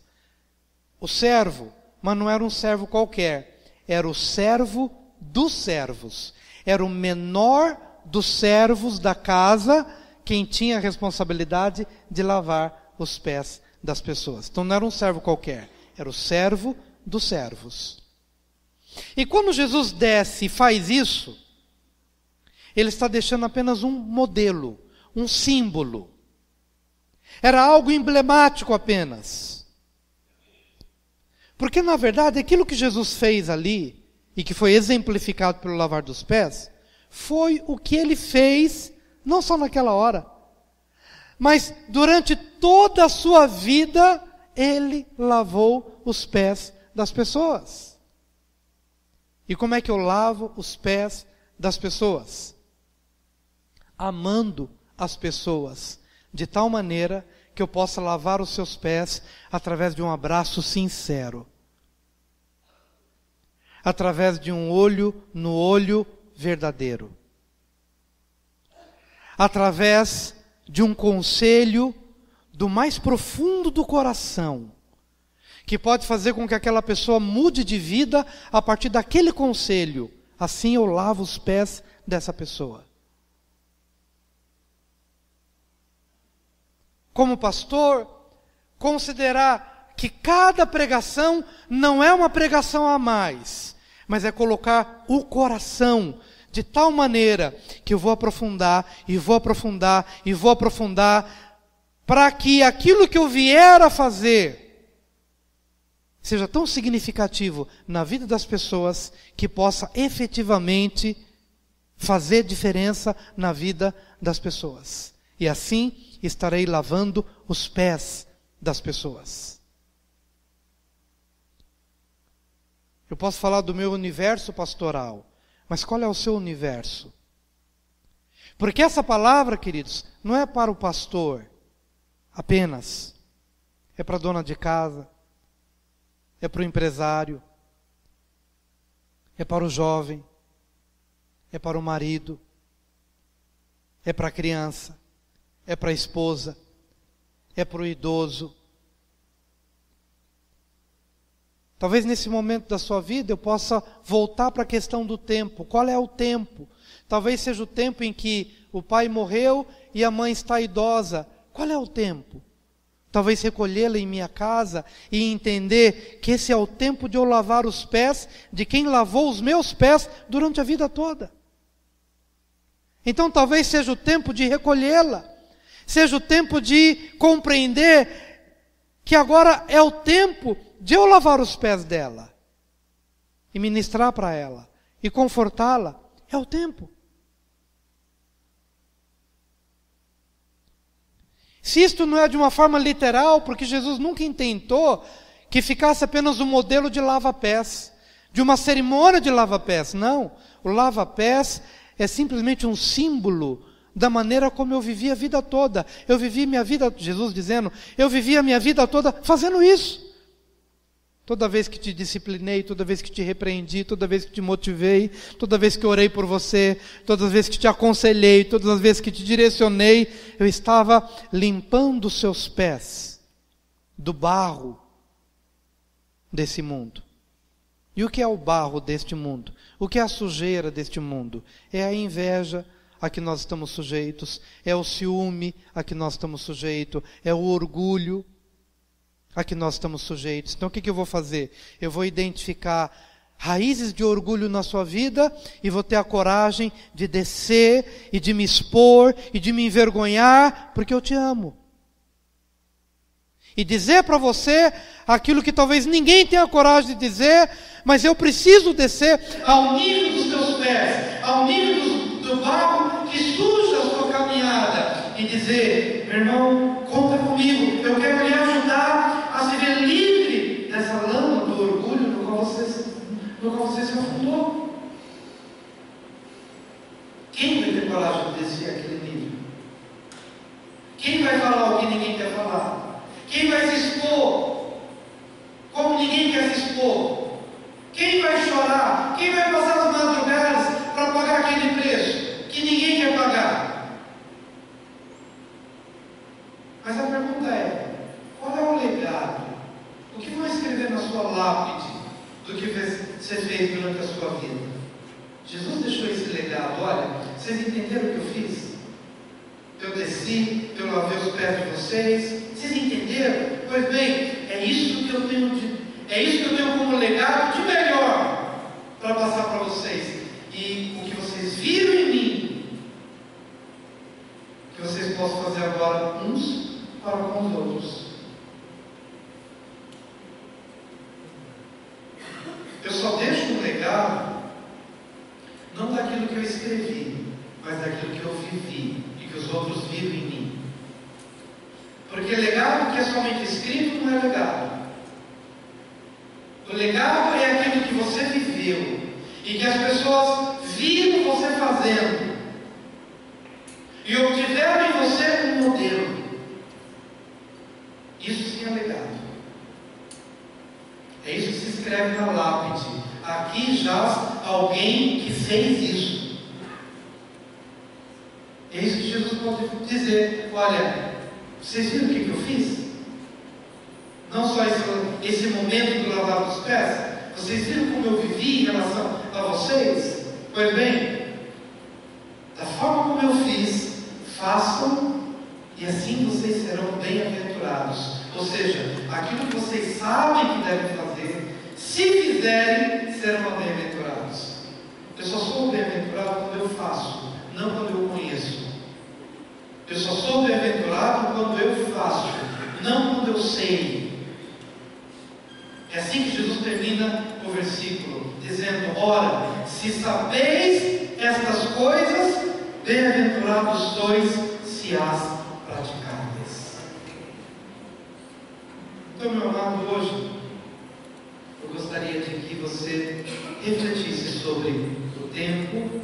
O servo, mas não era um servo qualquer, era o servo dos servos, era o menor dos servos da casa, quem tinha a responsabilidade de lavar os pés das pessoas. Então não era um servo qualquer, era o servo dos servos. E quando Jesus desce e faz isso, ele está deixando apenas um modelo, um símbolo. Era algo emblemático apenas. Porque na verdade aquilo que Jesus fez ali, e que foi exemplificado pelo lavar dos pés, foi o que ele fez, não só naquela hora, mas durante toda a sua vida, ele lavou os pés das pessoas. E como é que eu lavo os pés das pessoas? Amando as pessoas, de tal maneira que eu possa lavar os seus pés através de um abraço sincero, através de um olho no olho verdadeiro, através de um conselho do mais profundo do coração, que pode fazer com que aquela pessoa mude de vida a partir daquele conselho. Assim eu lavo os pés dessa pessoa. Como pastor, considerar que cada pregação não é uma pregação a mais, mas é colocar o coração de tal maneira que eu vou aprofundar, e vou aprofundar, e vou aprofundar, para que aquilo que eu vier a fazer seja tão significativo na vida das pessoas, que possa efetivamente fazer diferença na vida das pessoas. E assim estarei lavando os pés das pessoas. Eu posso falar do meu universo pastoral, mas qual é o seu universo? Porque essa palavra, queridos, não é para o pastor apenas. É para a dona de casa, é para o empresário, é para o jovem, é para o marido, é para a criança, é para a esposa, é para o idoso. Talvez nesse momento da sua vida eu possa voltar para a questão do tempo. Qual é o tempo? Talvez seja o tempo em que o pai morreu e a mãe está idosa. Qual é o tempo? Talvez recolhê-la em minha casa e entender que esse é o tempo de eu lavar os pés de quem lavou os meus pés durante a vida toda. Então talvez seja o tempo de recolhê-la, seja o tempo de compreender que agora é o tempo de eu lavar os pés dela e ministrar para ela e confortá-la. É o tempo. Se isto não é de uma forma literal, porque Jesus nunca intentou que ficasse apenas um modelo de lava-pés, de uma cerimônia de lava-pés. Não, o lava-pés é simplesmente um símbolo da maneira como eu vivi a vida toda. Eu vivi minha vida, Jesus dizendo, eu vivi a minha vida toda fazendo isso. Toda vez que te disciplinei, toda vez que te repreendi, toda vez que te motivei, toda vez que orei por você, todas as vezes que te aconselhei, todas as vezes que te direcionei, eu estava limpando os seus pés do barro desse mundo. E o que é o barro deste mundo? O que é a sujeira deste mundo? É a inveja a que nós estamos sujeitos, é o ciúme a que nós estamos sujeitos, é o orgulho a que nós estamos sujeitos. Então o que eu vou fazer? Eu vou identificar raízes de orgulho na sua vida e vou ter a coragem de descer e de me expor e de me envergonhar, porque eu te amo. e dizer para você aquilo que talvez ninguém tenha coragem de dizer, mas eu preciso descer ao nível dos teus pés, ao nível do barro que suja a sua caminhada, e dizer: meu irmão, conta comigo, eu quero lhe ajudar a se ver livre dessa lama do orgulho no qual você se afundou. Quem vai ter coragem de descer aquele nível? Quem vai falar o que ninguém quer falar? Quem vai se expor como ninguém quer se expor? Quem vai chorar? Quem vai passar as madrugadas para pagar aquele preço que ninguém quer pagar? Mas a pergunta é: qual é o legado? O que vão escrever na sua lápide do que você fez durante a sua vida? Jesus deixou esse legado. Olha, vocês entenderam o que eu fiz? Eu desci, eu lavei os pés de vocês. Vocês entenderam? Pois bem, é isso que eu tenho como legado de melhor para passar para vocês. E o que vocês viram em mim, que vocês possam fazer agora uns para com os outros. Eu só deixo um legado não daquilo que eu escrevi, mas daquilo que eu vivi e que os outros viram em mim. Porque legado que é somente escrito não é legado. O legado é aquilo que você viveu e que as pessoas viram você fazendo e obtiveram em você um modelo. Isso sim é legado. É isso que se escreve na lápide. Aqui jaz alguém que fez isso. É isso que Jesus pode dizer: olha, vocês viram o que eu fiz? Não só esse momento do lavar dos pés. Vocês viram como eu vivi em relação a vocês? Pois bem, da forma como eu fiz, façam, e assim vocês serão bem-aventurados. Ou seja, aquilo que vocês sabem que devem fazer, se fizerem, serão bem-aventurados. Eu só sou bem-aventurado quando eu faço, não quando eu conheço. Eu só sou bem-aventurado quando eu faço, não quando eu sei. É assim que Jesus termina o versículo, dizendo: ora, se sabeis estas coisas, bem-aventurados sois se as praticardes. Então, meu amado, hoje eu gostaria de que você refletisse sobre o tempo,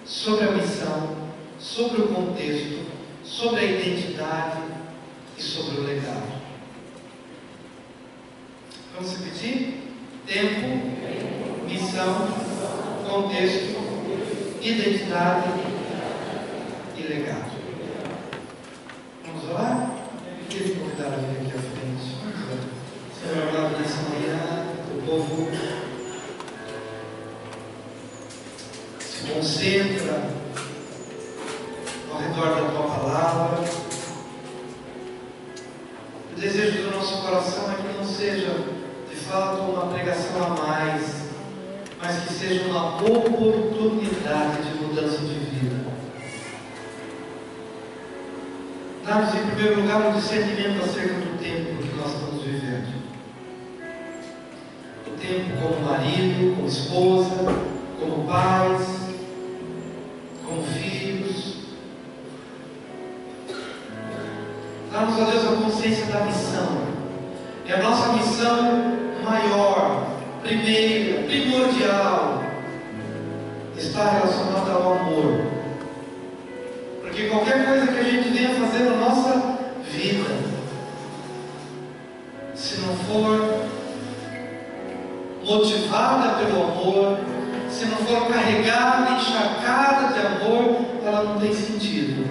sobre a missão, sobre o contexto, sobre a identidade e sobre o legado. Vamos repetir? Tempo, missão, contexto, identidade e legado. Vamos orar? Eu queria convidar a vir aqui à frente. Senhor, amado, nessa manhã, o povo se concentra ao redor da tua palavra. O desejo do nosso coração é que não seja de fato uma pregação a mais, mas que seja uma oportunidade de mudança de vida. Dá-nos em primeiro lugar um discernimento acerca do tempo que nós estamos vivendo. O tempo como marido, como esposa, como pais, como filhos. Dá-nos, ó Deus, a consciência da missão. E a nossa missão maior, primeira, primordial, está relacionada ao amor. Porque qualquer coisa que a gente venha fazer na nossa vida, se não for motivada pelo amor, se não for carregada, encharcada de amor, ela não tem sentido.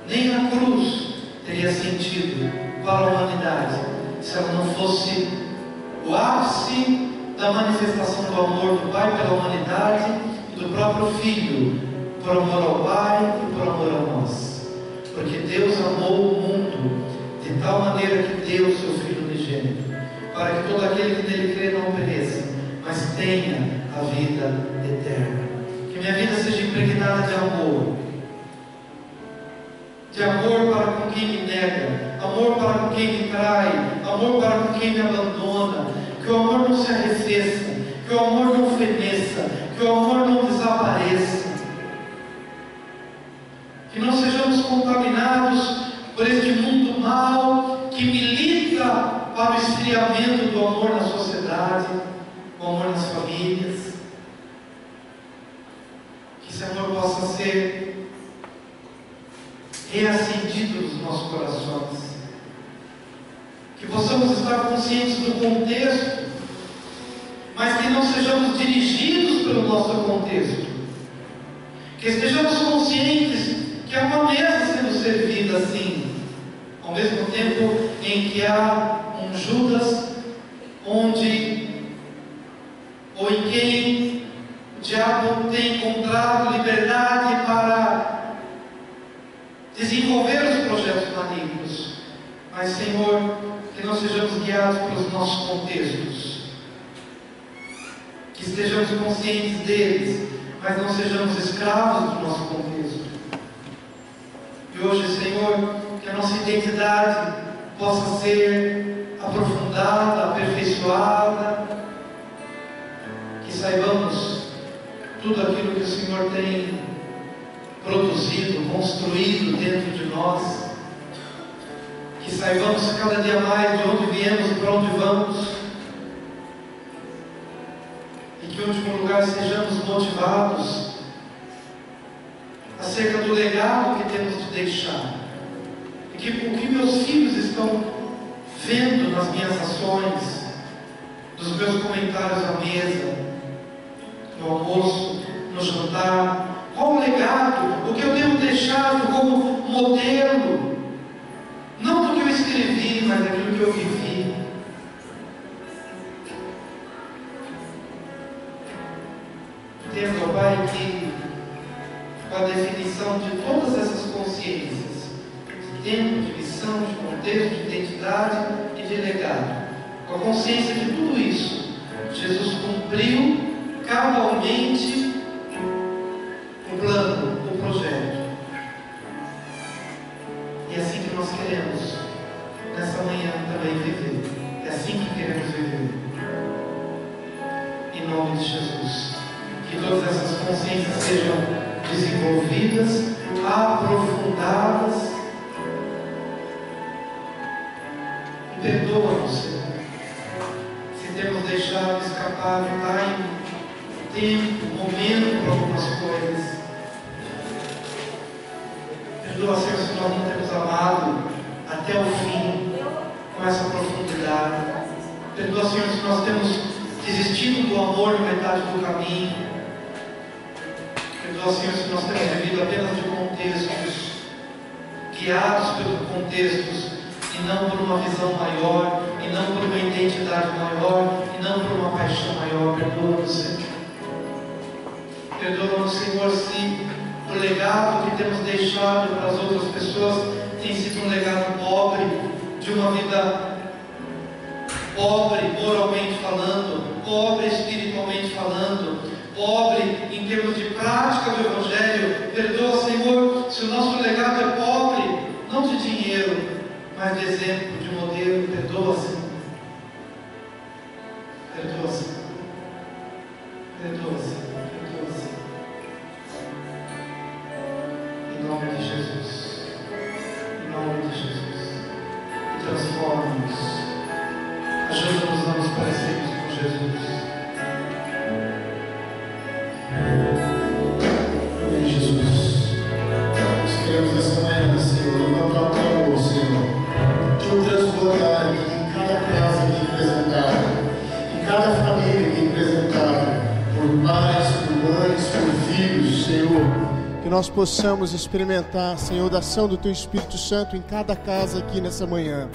Nem a cruz teria sentido para a humanidade se ela não fosse o ápice da manifestação do amor do Pai pela humanidade e do próprio Filho, por amor ao Pai e por amor a nós. Porque Deus amou o mundo de tal maneira que deu o seu Filho unigênito, para que todo aquele que nele crê não pereça, mas tenha a vida eterna. Que minha vida seja impregnada de amor para com quem me nega, amor para com quem me trai, amor para com quem me abandona. Que o amor não se arrefeça, que o amor não feneça, que o amor não desapareça. Que não sejamos contaminados por este mundo mau que milita para o esfriamento do amor na sociedade, o amor nas famílias. Que esse amor possa ser reacendido nos nossos corações. Que possamos estar conscientes do contexto, mas que não sejamos dirigidos pelo nosso contexto. Que estejamos conscientes que há uma mesa sendo servida assim, ao mesmo tempo em que há um Judas, onde ou em quem o diabo tem encontrado liberdade para desenvolver os projetos malignos. Mas, Senhor, que não sejamos guiados pelos nossos contextos, que estejamos conscientes deles, mas não sejamos escravos do nosso contexto. E hoje, Senhor, que a nossa identidade possa ser aprofundada, aperfeiçoada, que saibamos tudo aquilo que o Senhor tem produzido, construído dentro de nós, que saibamos cada dia mais de onde viemos e para onde vamos, e que em último lugar sejamos motivados acerca do legado que temos de deixar, e que o que meus filhos estão vendo nas minhas ações, dos meus comentários à mesa, no almoço, no jantar, qual o legado, o que eu tenho deixado como modelo, não do que eu escrevi, mas daquilo que eu vivi. Entenda, ó Pai, que com a definição de todas essas consciências, de tempo, de missão, de contexto, de identidade e de legado, com a consciência de tudo isso, Jesus cumpriu cabalmente o plano, o projeto. E é assim que nós queremos nessa manhã também viver. É assim que queremos viver. Em nome de Jesus, que todas essas consciências sejam desenvolvidas, aprofundadas. E perdoa-nos, Senhor, se temos deixado escapar time, tempo, momento para algumas coisas. Perdoa, Senhor, se nós não temos amado até o fim, com essa profundidade. Perdoa, Senhor, se nós temos desistido do amor na metade do caminho. Perdoa, Senhor, se nós temos vivido apenas de contextos, guiados pelos contextos, e não por uma visão maior, e não por uma identidade maior, e não por uma paixão maior. Perdoa-nos, Senhor. Perdoa-nos, Senhor, se o legado que temos deixado para as outras pessoas tem sido um legado pobre, de uma vida pobre moralmente falando, pobre espiritualmente falando, pobre em termos de prática do Evangelho. Perdoa, Senhor, se o nosso legado é pobre, não de dinheiro, mas de exemplo, de modelo. Perdoa, Senhor. Perdoa, Senhor. Perdoa, Senhor. Perdoa, Senhor. Em nome de Jesus. Em nome de Jesus. E transforma-nos. Ajuda-nos a nos parecermos com Jesus. Amém, Jesus. Nós queremos essa manhã, Senhor, levantar o clamor, Senhor, de transbordar em cada casa aqui representada, em cada família aqui representada, por pais, por mães, por filhos, Senhor. Que nós possamos experimentar, Senhor, da ação do Teu Espírito Santo em cada casa aqui nessa manhã.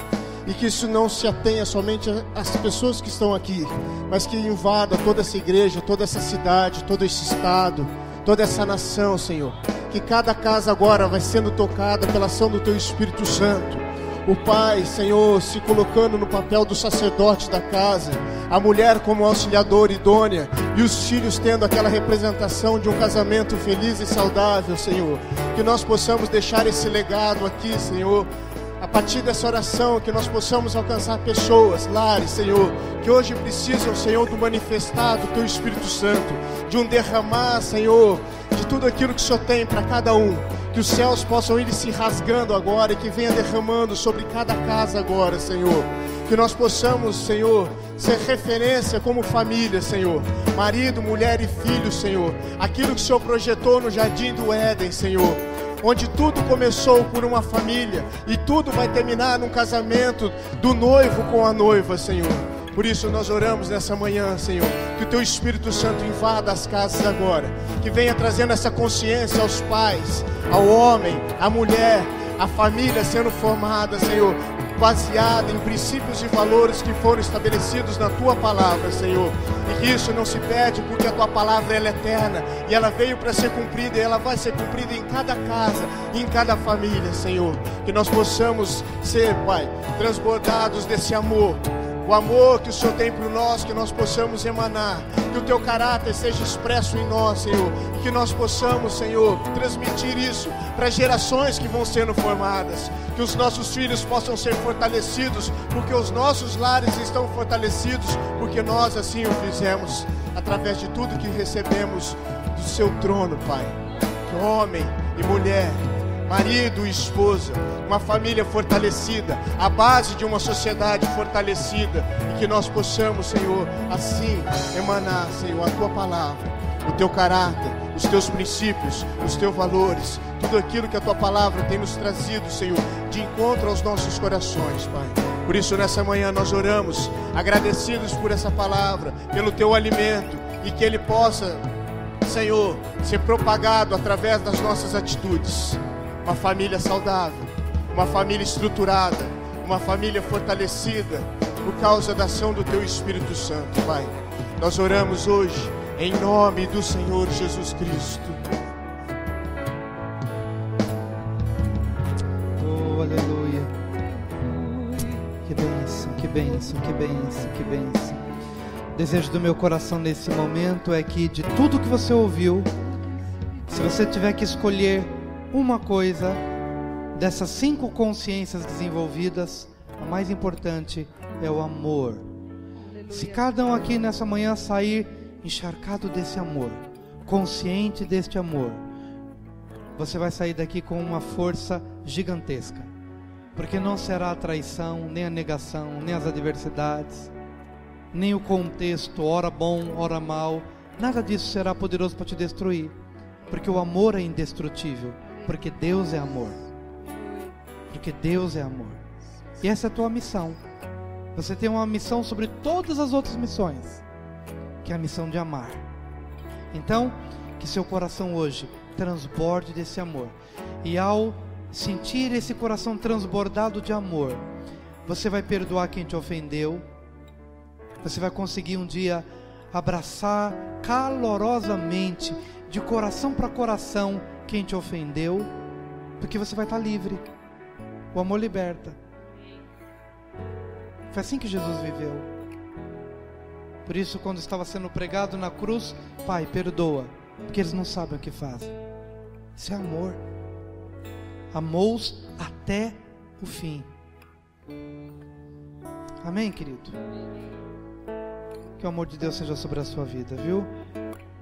E que isso não se atenha somente às pessoas que estão aqui, mas que invada toda essa igreja, toda essa cidade, todo esse estado, toda essa nação, Senhor. Que cada casa agora vai sendo tocada pela ação do Teu Espírito Santo. O pai, Senhor, se colocando no papel do sacerdote da casa, a mulher como auxiliadora idônea, e os filhos tendo aquela representação de um casamento feliz e saudável, Senhor. Que nós possamos deixar esse legado aqui, Senhor, a partir dessa oração, que nós possamos alcançar pessoas, lares, Senhor, que hoje precisam, Senhor, do manifestar do Teu Espírito Santo, de um derramar, Senhor, de tudo aquilo que o Senhor tem para cada um. Que os céus possam ir se rasgando agora e que venha derramando sobre cada casa agora, Senhor. Que nós possamos, Senhor, ser referência como família, Senhor. Marido, mulher e filho, Senhor. Aquilo que o Senhor projetou no jardim do Éden, Senhor. Onde tudo começou por uma família e tudo vai terminar num casamento do noivo com a noiva, Senhor. Por isso nós oramos nessa manhã, Senhor, que o Teu Espírito Santo invada as casas agora, que venha trazendo essa consciência aos pais, ao homem, à mulher, à família sendo formada, Senhor, baseada em princípios e valores que foram estabelecidos na Tua palavra, Senhor. E que isso não se perde, porque a Tua palavra ela é eterna e ela veio para ser cumprida e ela vai ser cumprida em cada casa e em cada família, Senhor. Que nós possamos ser, Pai, transbordados desse amor. O amor que o Senhor tem por nós, que nós possamos emanar, que o Teu caráter seja expresso em nós, Senhor, e que nós possamos, Senhor, transmitir isso para gerações que vão sendo formadas, que os nossos filhos possam ser fortalecidos, porque os nossos lares estão fortalecidos, porque nós assim o fizemos, através de tudo que recebemos do Seu trono, Pai. Que homem e mulher, marido e esposa, uma família fortalecida, a base de uma sociedade fortalecida, e que nós possamos, Senhor, assim emanar, Senhor, a Tua palavra, o Teu caráter, os Teus princípios, os Teus valores, tudo aquilo que a Tua palavra tem nos trazido, Senhor, de encontro aos nossos corações, Pai. Por isso nessa manhã nós oramos, agradecidos por essa palavra, pelo Teu alimento, e que ele possa, Senhor, ser propagado através das nossas atitudes. Uma família saudável, uma família estruturada, uma família fortalecida por causa da ação do Teu Espírito Santo, Pai. Nós oramos hoje em nome do Senhor Jesus Cristo. Oh, aleluia. Que bênção, que bênção, que bênção, que bênção. O desejo do meu coração nesse momento é que de tudo que você ouviu, se você tiver que escolher uma coisa dessas 5 consciências desenvolvidas, a mais importante é o amor. Se cada um aqui nessa manhã sair encharcado desse amor, consciente deste amor, você vai sair daqui com uma força gigantesca, porque não será a traição, nem a negação, nem as adversidades, nem o contexto, ora bom, ora mal, nada disso será poderoso para te destruir, porque o amor é indestrutível. Porque Deus é amor. Porque Deus é amor. E essa é a tua missão. Você tem uma missão sobre todas as outras missões, que é a missão de amar. Então, que seu coração hoje transborde desse amor. E ao sentir esse coração transbordado de amor, você vai perdoar quem te ofendeu. Você vai conseguir um dia abraçar calorosamente, de coração para coração, quem te ofendeu, porque você vai estar livre. O amor liberta. Foi assim que Jesus viveu. Por isso, quando estava sendo pregado na cruz, Pai, perdoa, porque eles não sabem o que fazem. Isso é amor. Amou-os até o fim. Amém, querido? Que o amor de Deus seja sobre a sua vida, viu?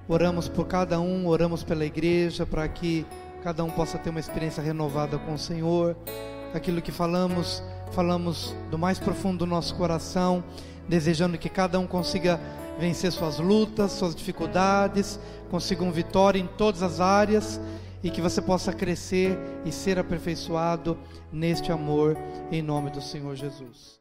Oramos por cada um, oramos pela igreja, para que cada um possa ter uma experiência renovada com o Senhor. Aquilo que falamos do mais profundo do nosso coração, desejando que cada um consiga vencer suas lutas, suas dificuldades, consigam vitória em todas as áreas, e que você possa crescer e ser aperfeiçoado neste amor, em nome do Senhor Jesus.